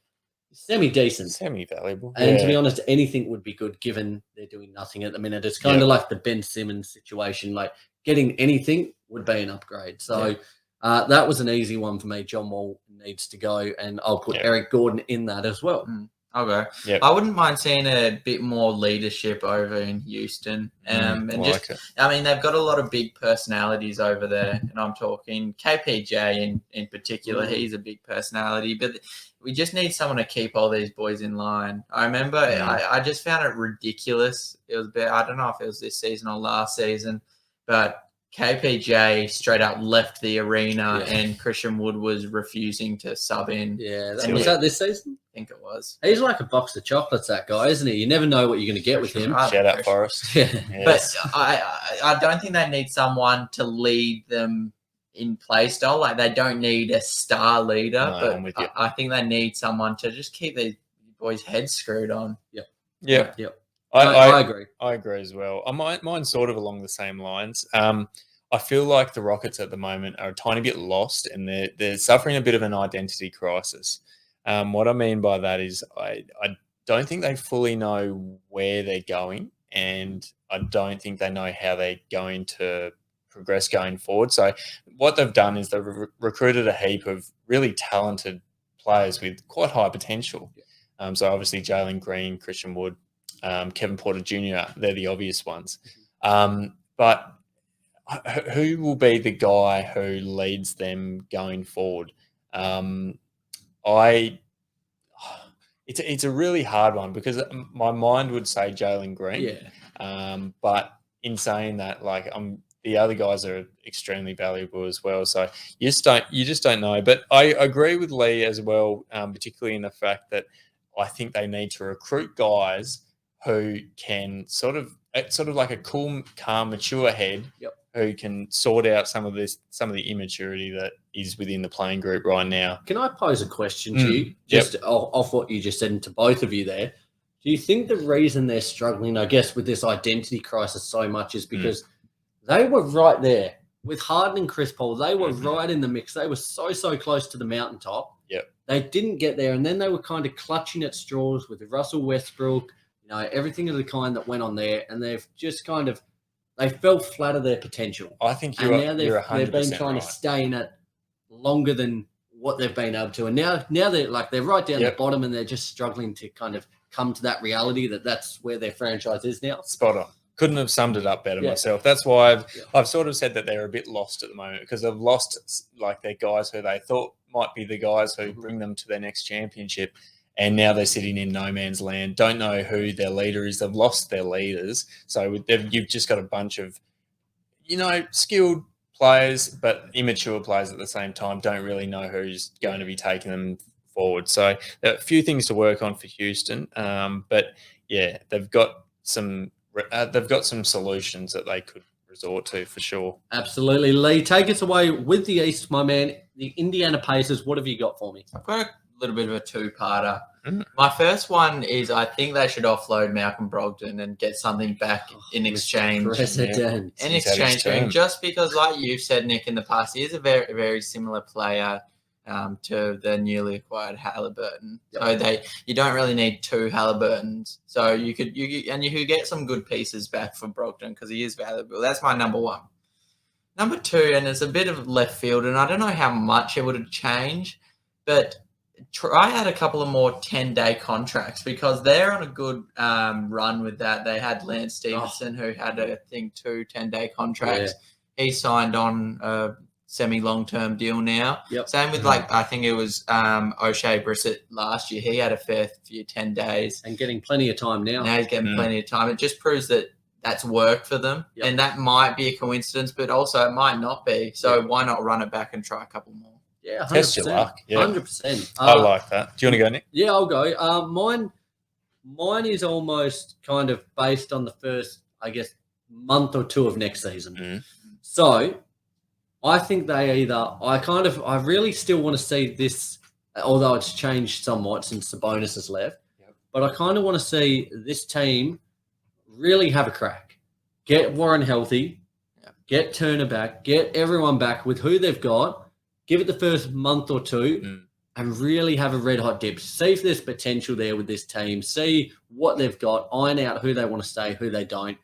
semi-decent. Semi-valuable. And to be honest, anything would be good given they're doing nothing at the minute. It's kind of like the Ben Simmons situation. Like getting anything would be an upgrade. So That was an easy one for me. John Wall needs to go, and I'll put Eric Gordon in that as well. I'll go. Yep. I wouldn't mind seeing a bit more leadership over in Houston. And I mean, they've got a lot of big personalities over there. And I'm talking KPJ in particular. He's a big personality. But we just need someone to keep all these boys in line. I remember I just found it ridiculous. It was I don't know if it was this season or last season, but KPJ straight up left the arena and Christian Wood was refusing to sub in. Yeah, was that this season? I think it was. He's like a box of chocolates, that guy, isn't he? You never know what you're going to get with him. Shout out Forrest. But I don't think they need someone to lead them in play style. Like, they don't need a star leader, but I think they need someone to just keep these boys' heads screwed on. Yep. I agree. I agree as well. Mine's sort of along the same lines. I feel like the Rockets at the moment are a tiny bit lost, and they're suffering a bit of an identity crisis. What I mean by that is I don't think they fully know where they're going, and I don't think they know how they're going to progress going forward. So what they've done is they've recruited a heap of really talented players with quite high potential. So obviously Jalen Green, Christian Wood, Kevin Porter Jr., they're the obvious ones. But who will be the guy who leads them going forward? It's a really hard one because my mind would say Jalen Green. But in saying that, like, the other guys are extremely valuable as well. So you just don't know. But I agree with Lee as well, particularly in the fact that I think they need to recruit guys who can sort of like a cool, calm, mature head who can sort out some of the immaturity that is within the playing group right now. Can I pose a question to you, just off what you just said, and to both of you there? Do you think the reason they're struggling, I guess, with this identity crisis so much is because they were right there with Harden and Chris Paul? They were right in the mix. They were so close to the mountaintop. They didn't get there, and then they were kind of clutching at straws with Russell Westbrook, everything of the kind that went on there, and they've just they fell flat of their potential. I think you're 100% they've been trying to stay in it longer than what they've been able to, and now they're right down the bottom, and they're just struggling to kind of come to that reality that that's where their franchise is now. Spot on. Couldn't have summed it up better myself. That's why I've sort of said that they're a bit lost at the moment, because they've lost like their guys who they thought might be the guys who bring them to their next championship. And now they're sitting in no man's land, don't know who their leader is. They've lost their leaders. So you've just got a bunch of, skilled players, but immature players at the same time, don't really know who's going to be taking them forward. So there are a few things to work on for Houston. But they've got some solutions that they could resort to for sure. Absolutely. Lee, take us away with the East, my man. The Indiana Pacers, what have you got for me? I've got a little bit of a two-parter. My first one is I think they should offload Malcolm Brogdon and get something back in exchange. Just because, like you've said, Nick, in the past, he is a very, very similar player to the newly acquired Halliburton. So you don't really need two Halliburtons. So you could get some good pieces back for Brogdon because he is valuable. That's my number one. Number two, and it's a bit of left field, and I don't know how much it would have changed, but try out a couple of more 10-day contracts because they're on a good run with that. They had Lance Stevenson who had, I think, 2 10-day contracts. He signed on a semi-long-term deal now. Same with, I think it was O'Shea Brissett last year. He had a fair few 10 days. And getting plenty of time now. Now he's getting plenty of time. It just proves that that's worked for them. And that might be a coincidence, but also it might not be. So why not run it back and try a couple more? Yeah, 100%. Test your luck. 100%. I like that. Do you want to go, Nick? Yeah, I'll go. Mine is almost kind of based on the first, I guess, month or two of next season. So I think I really still want to see this, although it's changed somewhat since Sabonis has left, but I kind of want to see this team really have a crack. Get Warren healthy, get Turner back, get everyone back with who they've got, give it the first month or two and really have a red-hot dip. See if there's potential there with this team. See what they've got. Iron out who they want to stay, who they don't.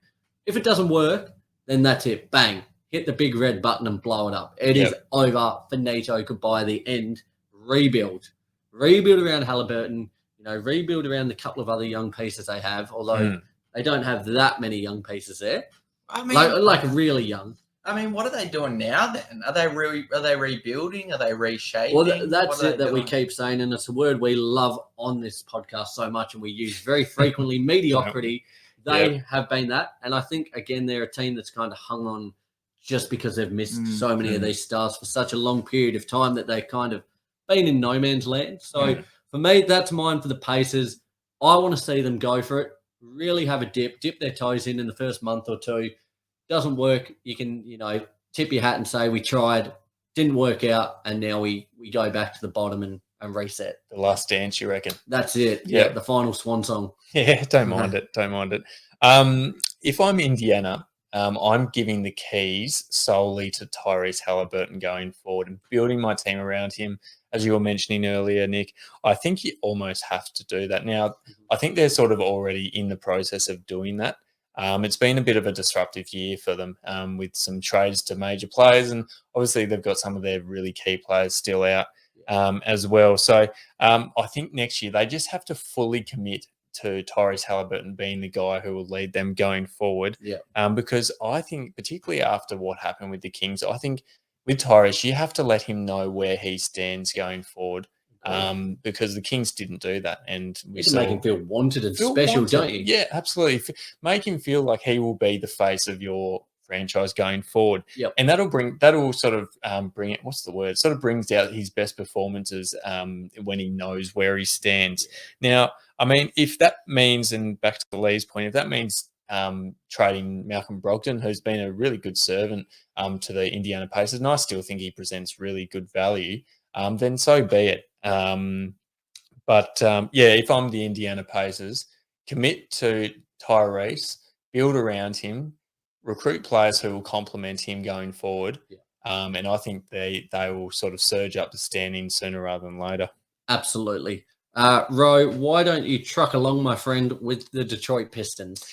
If it doesn't work, then that's it. Bang. hit the big red button and blow it up. It is over. Finito, goodbye. The end. Rebuild around Halliburton. Rebuild around the couple of other young pieces they have. Although they don't have that many young pieces there. I mean, like really young. I mean, what are they doing now then? Are they rebuilding? Are they reshaping? Well, that's it that we keep saying, and it's a word we love on this podcast so much, and we use very frequently. Mediocrity. They have been that, and I think again they're a team that's kind of hung on just because they've missed so many of these stars for such a long period of time that they've kind of been in no man's land. So for me, that's mine for the Pacers. I want to see them go for it, really have a dip their toes in the first month or two. Doesn't work, you can, tip your hat and say we tried, didn't work out, and now we go back to the bottom and reset. The last dance, you reckon? That's it. Yeah, the final swan song. Yeah, don't mind it. Don't mind it. If I'm Indiana, I'm giving the keys solely to Tyrese Halliburton going forward and building my team around him. As you were mentioning earlier, Nick, I think you almost have to do that. Now, I think they're sort of already in the process of doing that. It's been a bit of a disruptive year for them with some trades to major players, and obviously they've got some of their really key players still out as well. So I think next year they just have to fully commit to Tyrese Halliburton being the guy who will lead them going forward. Because I think, particularly after what happened with the Kings, I think with Tyrese, you have to let him know where he stands going forward. Because the Kings didn't do that, and we saw, make him feel wanted and special, don't you? Yeah, absolutely. Make him feel like he will be the face of your franchise going forward. And that'll sort of bring it. What's the word? Sort of brings out his best performances when he knows where he stands. Now, I mean, if that means, and back to Lee's point, if that means trading Malcolm Brogdon, who's been a really good servant to the Indiana Pacers, and I still think he presents really good value, then so be it. If I'm the Indiana Pacers, commit to Tyrese, build around him, recruit players who will complement him going forward, and I think they will sort of surge up the standings sooner rather than later. Absolutely. Ro, why don't you truck along, my friend, with the Detroit Pistons?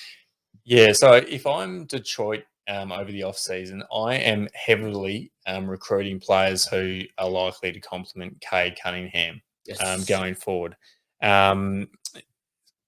Yeah, so if I'm Detroit over the off-season, I am heavily recruiting players who are likely to complement Cade Cunningham going forward.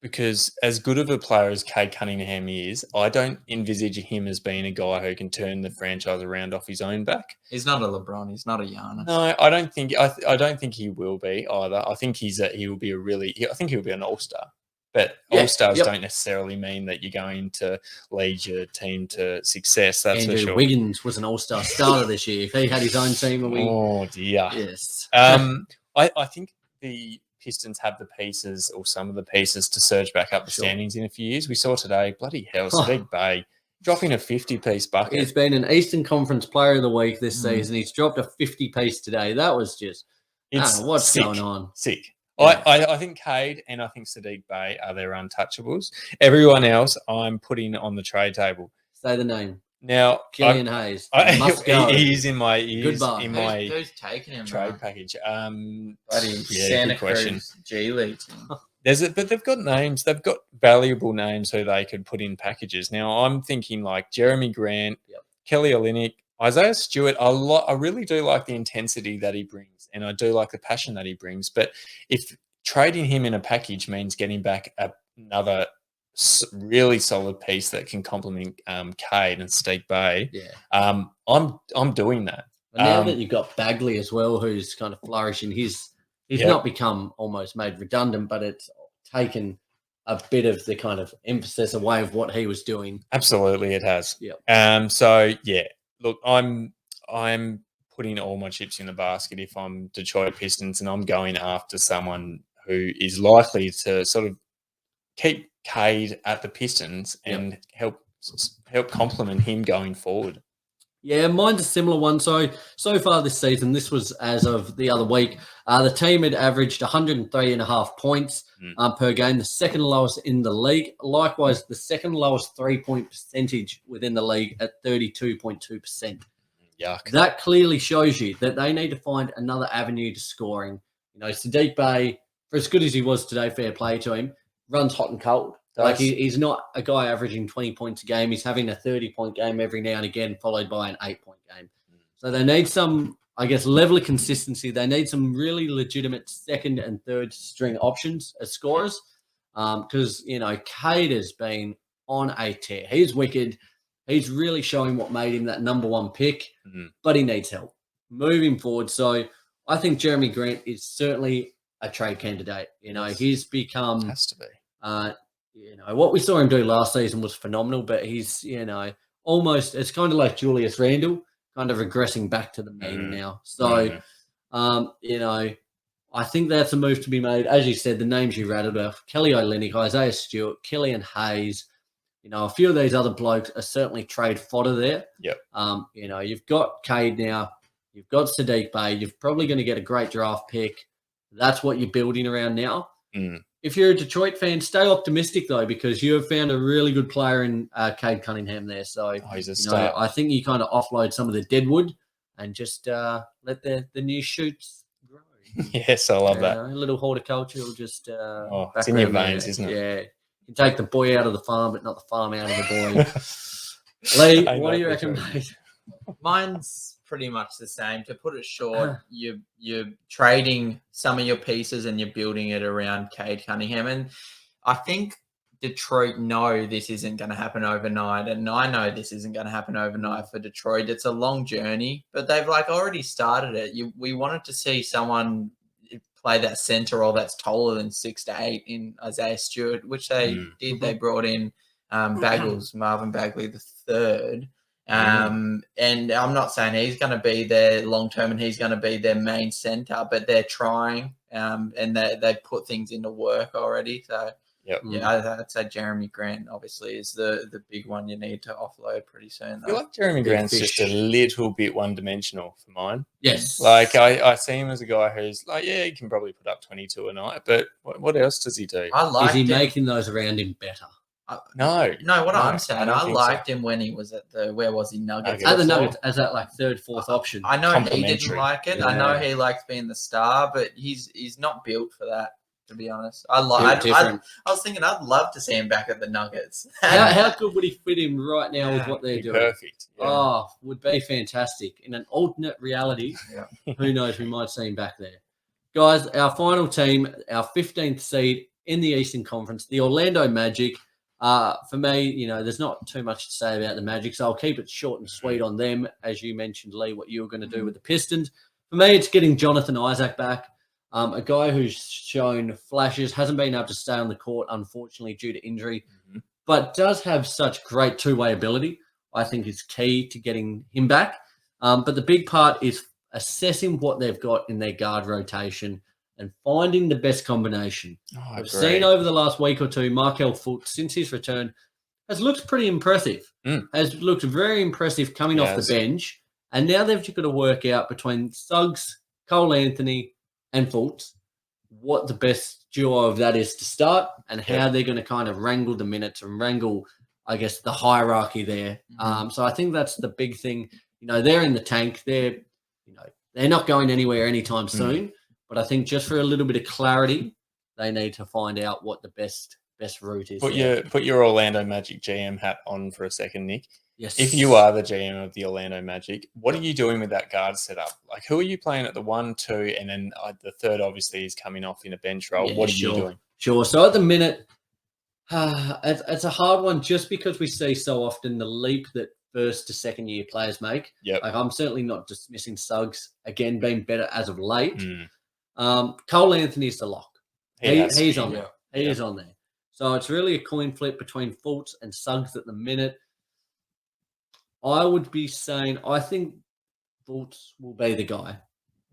Because as good of a player as Cade Cunningham is, I don't envisage him as being a guy who can turn the franchise around off his own back. He's not a LeBron. He's not a Giannis. No, I don't think. I don't think he will be either. I think he'll be an all-star. But all-stars don't necessarily mean that you're going to lead your team to success. That's for sure. Wiggins was an all-star starter this year. If he had his own team, oh dear. Yes. I think the Pistons have the pieces, or some of the pieces, to surge back up the standings in a few years. We saw today, bloody hell, Sadiq Bey dropping a 50-piece bucket. He's been an Eastern Conference Player of the Week this season. He's dropped a 50-piece today. That was just, what's going on? Sick. Yeah. I think Cade and I think Sadiq Bey are their untouchables. Everyone else I'm putting on the trade table. Say the name. Now, Killian Hayes. He's in my who's taking him, trade package. Santa Cruz G League. But they've got names. They've got valuable names who they could put in packages. Now, I'm thinking like Jeremy Grant, Kelly Olynyk, Isaiah Stewart. I really do like the intensity that he brings, and I do like the passion that he brings. But if trading him in a package means getting back another really solid piece that can complement Cade and Sadiq Bey, I'm doing that. And now that you've got Bagley as well, who's kind of flourishing, he's not become almost made redundant, but it's taken a bit of the kind of emphasis away of what he was doing. Absolutely, it has. Look, I'm putting all my chips in the basket if I'm Detroit Pistons, and I'm going after someone who is likely to sort of keep Cade at the Pistons and help complement him going forward. Yeah, mine's a similar one. So far this season, this was as of the other week, the team had averaged 103.5 points per game, the second lowest in the league. Likewise, the second lowest 3-point percentage within the league at 32.2%. Yuck. That clearly shows you that they need to find another avenue to scoring. Sadiq Bey, for as good as he was today, fair play to him, runs hot and cold. Like he's not a guy averaging 20 points a game. He's having a 30-point game every now and again, followed by an 8-point game. So they need some, I guess, level of consistency. They need some really legitimate second and third string options as scorers. Because, Cade has been on a tear. He's wicked. He's really showing what made him that number one pick, but he needs help moving forward. So I think Jeremy Grant is certainly a trade candidate. He's become has to be. What we saw him do last season was phenomenal, but he's, almost, it's kind of like Julius Randle, kind of regressing back to the mean now. So, I think that's a move to be made. As you said, the names you rattled off, Kelly Olynyk, Isaiah Stewart, Killian Hayes, a few of these other blokes are certainly trade fodder there. Yep. You've got Cade now, you've got Sadiq Bey, you're probably going to get a great draft pick. That's what you're building around now. If you're a Detroit fan, stay optimistic, though, because you have found a really good player in Cade Cunningham there. So, he's a star. I think you kind of offload some of the deadwood and just let the new shoots grow. Yes, I love that. A little horticulture will just it's in your veins, isn't it? Yeah. You can take the boy out of the farm, but not the farm out of the boy. Lee, what do you reckon, mate? Mine's pretty much the same. To put it short, you're trading some of your pieces and you're building it around Cade Cunningham. And I think Detroit know this isn't going to happen overnight. And I know this isn't going to happen overnight for Detroit. It's a long journey, but they've already started it. We wanted to see someone play that center role that's taller than 6'8" in Isaiah Stewart, which they did. They brought in Marvin Bagley III. And I'm not saying he's going to be there long term and he's going to be their main center, but they're trying and they put things into work already. So I'd say Jeremy Grant obviously is the big one you need to offload pretty soon. I feel like Jeremy Grant's just a little bit one-dimensional for mine. Yes. I see him as a guy who's he can probably put up 22 a night, but what else does he do? Is he making those around him better? No. I'm saying, I liked him when he was at where was he? Nuggets. At the Nuggets, as that third, fourth option. I know he didn't like it. Yeah. I know he likes being the star, but he's not built for that. To be honest, I was thinking I'd love to see him back at the Nuggets. How good would he fit in right now with what they're doing? Perfect. Yeah. Would be fantastic. In an alternate reality, who knows? We might see him back there. Guys, our final team, our 15th seed in the Eastern Conference, the Orlando Magic. For me, there's not too much to say about the Magic, so I'll keep it short and sweet on them. As you mentioned, Lee, what you were going to do with the Pistons. For me, it's getting Jonathan Isaac back. A guy who's shown flashes, hasn't been able to stay on the court, unfortunately, due to injury, but does have such great two-way ability. I think is key to getting him back. But the big part is assessing what they've got in their guard rotation and finding the best combination. We've seen over the last week or two, Markelle Fultz, since his return, has looked pretty impressive. Has looked very impressive coming off the bench. And now they've got to work out between Suggs, Cole Anthony, and Fultz what the best duo of that is to start and how they're going to kind of wrangle the minutes and wrangle, I guess, the hierarchy there. So I think that's the big thing. They're in the tank. They're not going anywhere anytime soon. But I think just for a little bit of clarity, they need to find out what the best route is. Put your Orlando Magic GM hat on for a second, Nick. Yes. If you are the GM of the Orlando Magic, what are you doing with that guard setup? Who are you playing at the 1, 2, and then the third obviously is coming off in a bench role. What are you doing? Sure. So at the minute, it's a hard one just because we see so often the leap that first to second year players make. Yep. I'm certainly not dismissing Suggs, again, being better as of late. Cole Anthony's the lock. He's on there. He is on there. So it's really a coin flip between Fultz and Suggs at the minute. I would be saying I think Fultz will be the guy.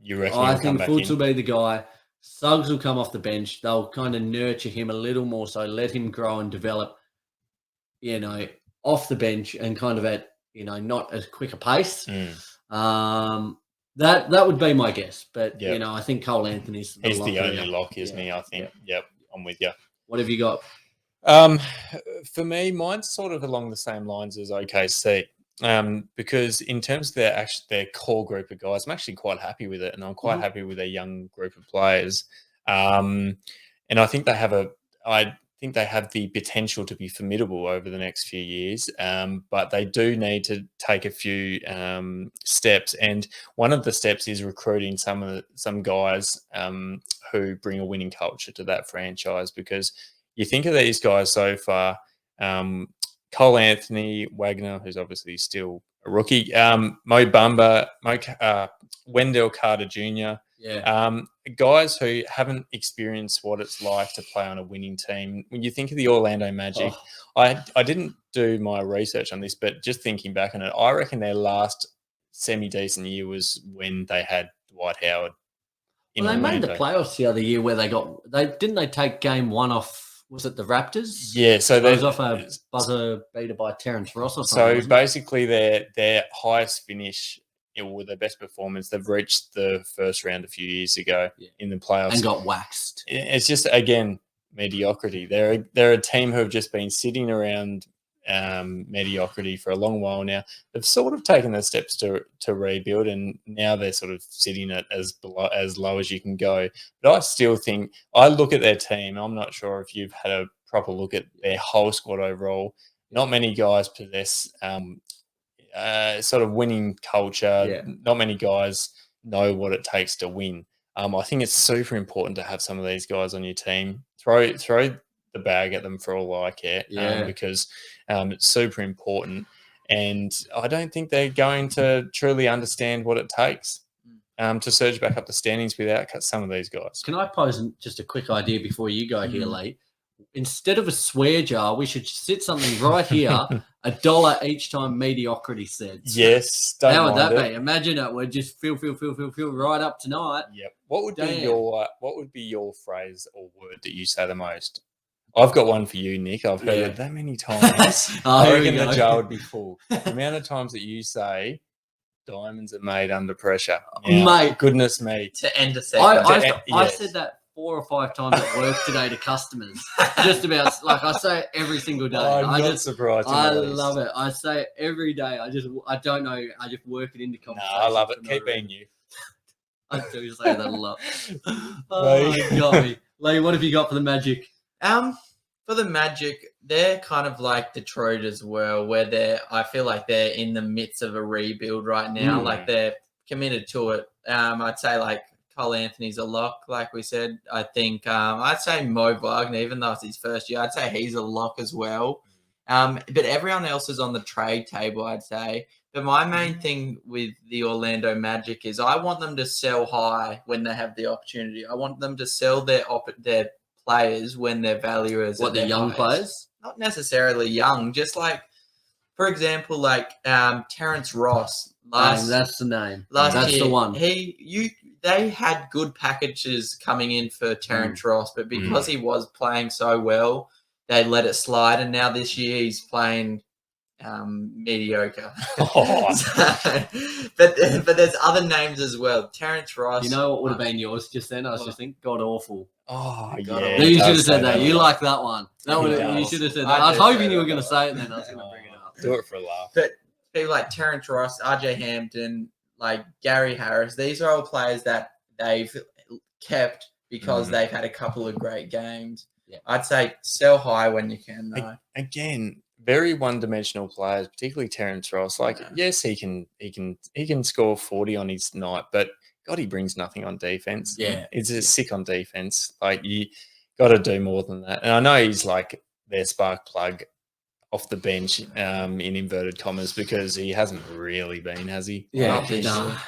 You reckon? I think Fultz will be the guy. Suggs will come off the bench. They'll kind of nurture him a little more, so let him grow and develop, off the bench and kind of at, not as quick a pace. That would be my guess. But, I think Cole Anthony's the only lock, isn't he? I think. Yep, I'm with you. What have you got? For me, mine's sort of along the same lines as OKC. Because in terms of their core group of guys, I'm actually quite happy with it, and I'm quite happy with their young group of players. And I think they have think they have the potential to be formidable over the next few years, but they do need to take a few steps. And one of the steps is recruiting some guys who bring a winning culture to that franchise. Because you think of these guys so far, Cole Anthony, Wagner, who's obviously still a rookie, Mo Bamba, Wendell Carter Jr., guys who haven't experienced what it's like to play on a winning team. When you think of the Orlando Magic, I didn't do my research on this, but just thinking back on it, I reckon their last semi-decent year was when they had Dwight Howard. Well, they made the playoffs the other year where didn't they take game one off? Was it the Raptors? Yeah, so it was off a buzzer beater by Terrence Ross or something. So basically, their highest finish, with their best performance, they've reached the first round a few years ago in the playoffs and got waxed. It's just, again, mediocrity. They're a team who have just been sitting around mediocrity for a long while now. They've sort of taken the steps to rebuild, and now they're sort of sitting at as low as you can go. But I still think, I look at their team, I'm not sure if you've had a proper look at their whole squad overall. Not many guys possess sort of winning culture. Yeah. Not many guys know what it takes to win. I think it's super important to have some of these guys on your team. Throw the bag at them for all I care, because it's super important. And I don't think they're going to truly understand what it takes to surge back up the standings without some of these guys. Can I pose just a quick idea before you go here, Lee? Instead of a swear jar, we should sit something right here, $1 each time mediocrity says. Yes. How would that be? Imagine it. We'd just feel right up tonight. Yep. What would be your phrase or word that you say the most? I've got one for you, Nick. I've heard it that many times. I reckon the jar would be full. The amount of times that you say diamonds are made under pressure. Now, mate. Goodness me. To end a segment. I said that 4 or 5 times at work today to customers. Just about, like, I say it every single day. I'm not surprised. I love it. I say it every day. I don't know. I just work it into conversation. No, I love it. Keep being you. I do say that a lot. You got me. Lee, what have you got for the Magic? For the Magic, they're kind of like Detroit as well, where I feel like they're in the midst of a rebuild right now. Like, they're committed to it. I'd say, like, Cole Anthony's a lock, like we said. I think I'd say Mo Wagner, even though it's his first year, I'd say he's a lock as well. But everyone else is on the trade table, I'd say. But my main thing with the Orlando Magic is I want them to sell high when they have the opportunity. I want them to sell their players when their value is the young players? Not necessarily young, just like, for example, like Terrence Ross. That's the name. That's the one. They had good packages coming in for Terrence Ross, but because he was playing so well, they let it slide. And now this year he's playing mediocre. But there's other names as well. Terrence Ross. You know what would have been yours just then? I was just thinking, God awful. Oh, You should have said that. You like that one. You should have said that. I was hoping you were going to say it, and then I was going to bring it up. Do it for a laugh. But people like Terrence Ross, RJ Hampton, like Gary Harris, these are all players that they've kept because they've had a couple of great games. Yeah. I'd say sell high when you can, though. Again, very one-dimensional players, particularly Terrence Ross. Like, yes, he can score 40 on his night, but God, he brings nothing on defense. Yeah, he's just sick on defense. Like, you got to do more than that. And I know he's like their spark plug off the bench, in inverted commas, because he hasn't really been, has he? Yeah,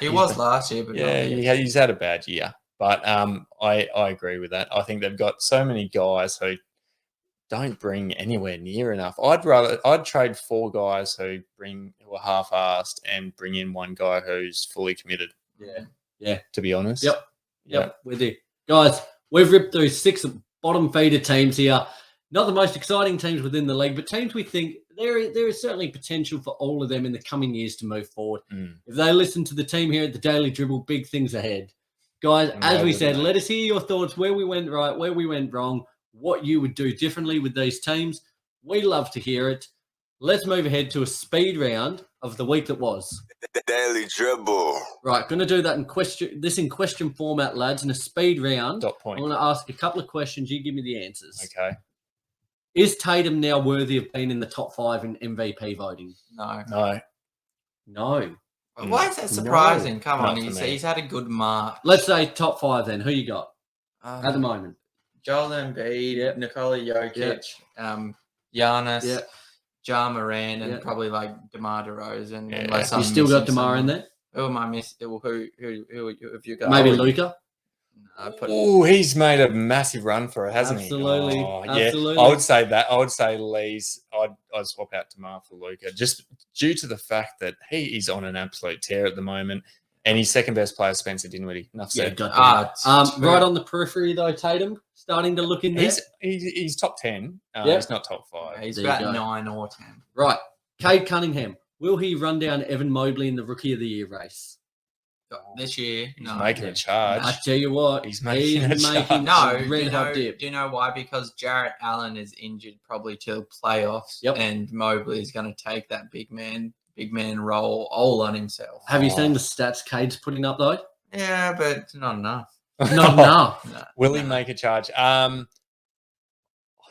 he was last year, but he's had a bad year. But I agree with that. I think they've got so many guys who don't bring anywhere near enough. I'd trade 4 guys who are half-assed and bring in 1 guy who's fully committed. Yeah. To be honest. Yep. With you guys, we've ripped through 6 bottom feeder teams here. Not the most exciting teams within the league, but teams we think there is certainly potential for all of them in the coming years to move forward. If they listen to the team here at the Daily Dribble, big things ahead. Guys, as we said, let us hear your thoughts, where we went right, where we went wrong, what you would do differently with these teams. We love to hear it. Let's move ahead to a speed round of the week that was. The Daily Dribble. Right, going to do that in question format, lads, in a speed round. Dot point. I'm going to ask a couple of questions. You give me the answers. Okay. Is Tatum now worthy of being in the top 5 in MVP voting? No. No. Why is that surprising? Come Not on, for me. he's had a good mark. Let's say top 5 then. Who you got at the moment? Joel Embiid, Nikola Jokic, Giannis, Ja Morant, and probably like DeMar DeRozan. Yeah. Unless I'm You still got missing DeMar in someone. there? Who am I missing? Who have you got? Maybe Luka? He's made a massive run for it, hasn't Absolutely. he? Absolutely. Yeah, I would say that. I would say Lee's. I'd swap out DeMar for Luka, just due to the fact that he is on an absolute tear at the moment, and his second best player, Spencer Dinwiddie. Enough said. Right on the periphery though, Tatum starting to look in there. He's top 10. He's not top 5. He's There about you go. 9 or 10. Right. Cade Cunningham. Will he run down Evan Mobley in the Rookie of the Year race? This year, He's making a charge. I tell you what, He's making a charge. red hot dip. Do you know why? Because Jarrett Allen is injured probably till playoffs, and Mobley is going to take that big man role all on himself. Have you seen the stats Cade's putting up though? Yeah, but not enough. Not enough. No. Will he make a charge? I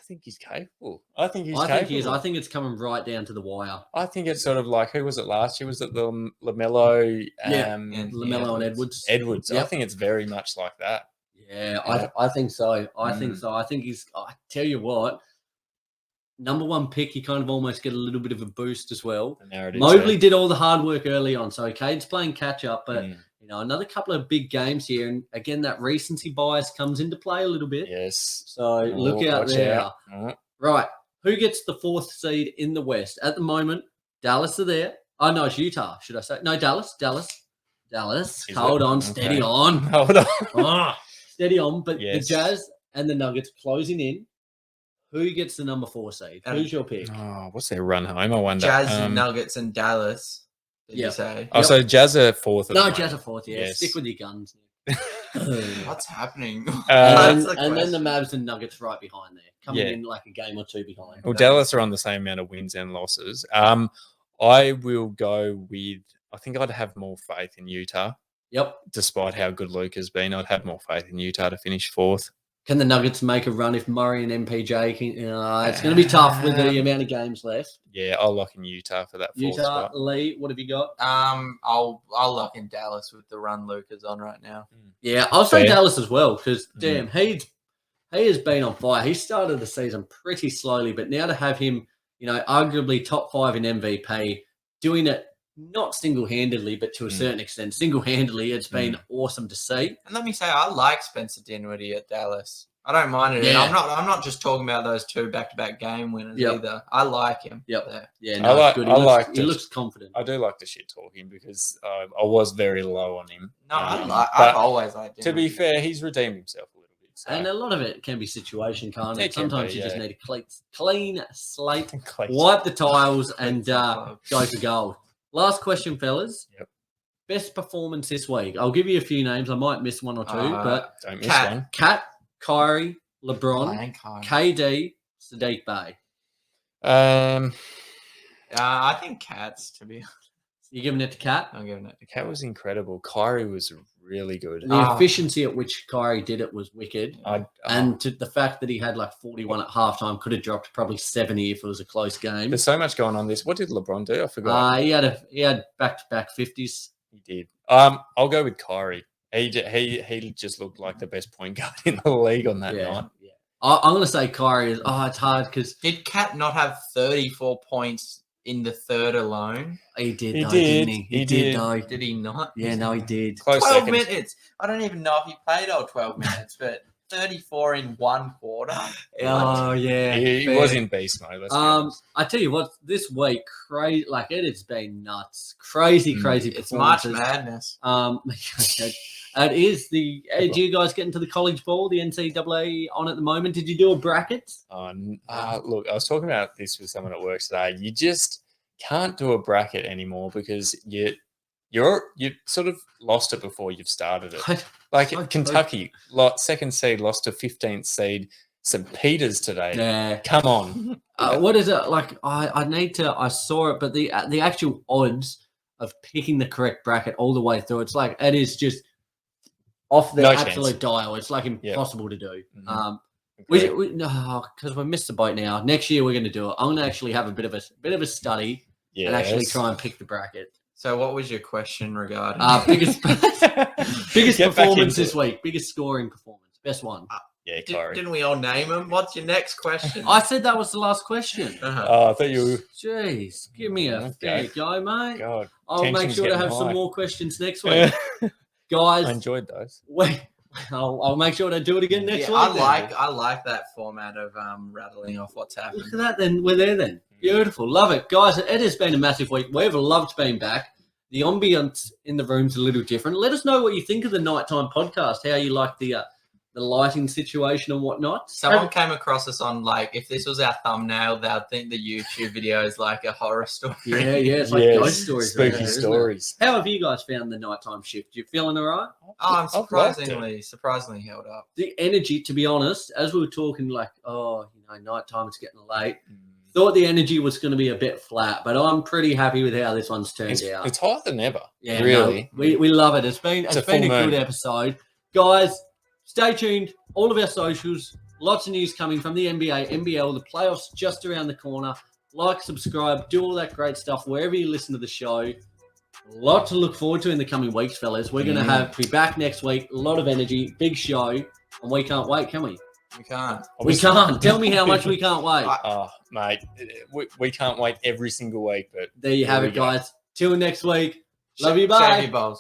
think he's capable. I think he is. I think it's coming right down to the wire. I think it's sort of like, who was it last year? Was it the LaMelo? LaMelo and Edwards. I think it's very much like that. Yeah. I think so. I think so. I think he's. I tell you what, number 1 pick, you kind of almost get a little bit of a boost as well. Mobley did all the hard work early on, so Cade's playing catch up, but. Another couple of big games here, and again, that recency bias comes into play a little bit. Yes. So look out there. Right. Who gets the 4th seed in the West? At the moment, Dallas are there. Oh, no, it's Utah, should I say? No, Dallas. Hold on. Steady on. Hold on. Steady on. But the Jazz and the Nuggets closing in. Who gets the number 4 seed? Who's your pick? Oh, what's their run home? I wonder. Jazz, Nuggets, and Dallas. Did you say? Oh, so Jazz are 4th. No, Jazz are 4th. Yeah, stick with your guns. What's happening? And then the Mavs and Nuggets right behind there, coming in like a game or 2 behind. Well, Dallas are on the same amount of wins and losses. I will go with. I think I'd have more faith in Utah. Yep. Despite how good Luka's been, I'd have more faith in Utah to finish 4th. Can the Nuggets make a run if Murray and MPJ can? It's going to be tough with the amount of games left. Yeah, I'll lock in Utah for that fourth Utah, spot. Lee, what have you got? I'll lock in Dallas with the run Luka's on right now. Yeah, I'll say Dallas as well because damn, he has been on fire. He started the season pretty slowly, but now to have him, arguably top 5 in MVP, doing it not single-handedly, but to a certain extent, single-handedly, it's been awesome to see. And let me say, I like Spencer Dinwiddie at Dallas. I don't mind it. Yeah. And I'm not just talking about those 2 back-to-back game winners either. I like him. Yep. Yeah, no, good. He looks confident. I do like the shit talking because I was very low on him. No, I've always liked him. To be fair, he's redeemed himself a little bit. So. And a lot of it can be situation, can't it? Sometimes you just need a clean slate, wipe the tiles, and go for gold. Last question, fellas. Yep. Best performance this week. I'll give you a few names. I might miss one or 2, but don't miss one. Kat, Kyrie, LeBron, KD, Sadiq Bey. I think Cats, to be honest. You're giving it to Kat? I'm giving it to Kat. Was incredible. Kyrie was really good. The efficiency at which Kyrie did it was wicked. And to the fact that he had like 41 at halftime, could have dropped probably 70 if it was a close game. There's so much going on this. What did LeBron do? I forgot. He had back-to-back 50s. He did. I'll go with Kyrie. He just looked like the best point guard in the league on that night. Yeah. I'm going to say Kyrie is. It's hard because did Kat not have 34 points in the third alone? He did, didn't he? He did, though. Did he not? Yeah, no, he did. Close 12 minutes. I don't even know if he played all 12 minutes, but 34 in 1 quarter. Oh, yeah. He was in beast mode. Let's be honest. I tell you what, this week, crazy, like it has been nuts. Crazy It's March Madness. It is do you guys get into the college ball, the NCAA on at the moment? Did you do a bracket? Look, I was talking about this with someone at work today. You just can't do a bracket anymore because you sort of lost it before you've started it. Like Kentucky, second seed lost to 15th seed St. Peter's today. Yeah, come on. What is it like? I saw it, but the actual odds of picking the correct bracket all the way through, it's like it is just off the absolute dial. It's like impossible to do. Because we missed the boat now. Next year we're going to do it. I'm going to actually have a bit of a study and actually try and pick the bracket. So what was your question regarding? Biggest performance this week. Biggest scoring performance. Best one. Yeah, Curry. Didn't we all name them? What's your next question? I said that was the last question. Oh, I thought you were... Jeez, give me a fair go, mate. God, I'll make sure to have some more questions next week. Guys, I enjoyed those. Wait, I'll make sure to do it again next week. I like that format of rattling off what's happened. Look at that, then we're there then. Beautiful, love it, guys. It has been a massive week. We've loved being back. The ambience in the room's a little different. Let us know what you think of the nighttime podcast. How you like the lighting situation and whatnot. Someone came across us on, like, if this was our thumbnail, they'd think the YouTube video is like a horror story. Yeah, it's like ghost stories. Spooky stories. How have you guys found the nighttime shift? You feeling all right? Oh, I'm surprisingly held up. The energy, to be honest, as we were talking, like, nighttime, it's getting late. Thought the energy was going to be a bit flat, but I'm pretty happy with how this one's turned out. It's higher than ever. Yeah, really. No, we love it. It's been a good episode. Guys, stay tuned. All of our socials. Lots of news coming from the NBA, NBL. The playoffs just around the corner. Like, subscribe, do all that great stuff wherever you listen to the show. A lot to look forward to in the coming weeks, fellas. We're going to be back next week. A lot of energy, big show, and we can't wait, can we? We can't. We can't. Tell me how much we can't wait. Oh, mate, we can't wait every single week. But there you have it, guys. Till next week. Love you, bye. Shave your balls.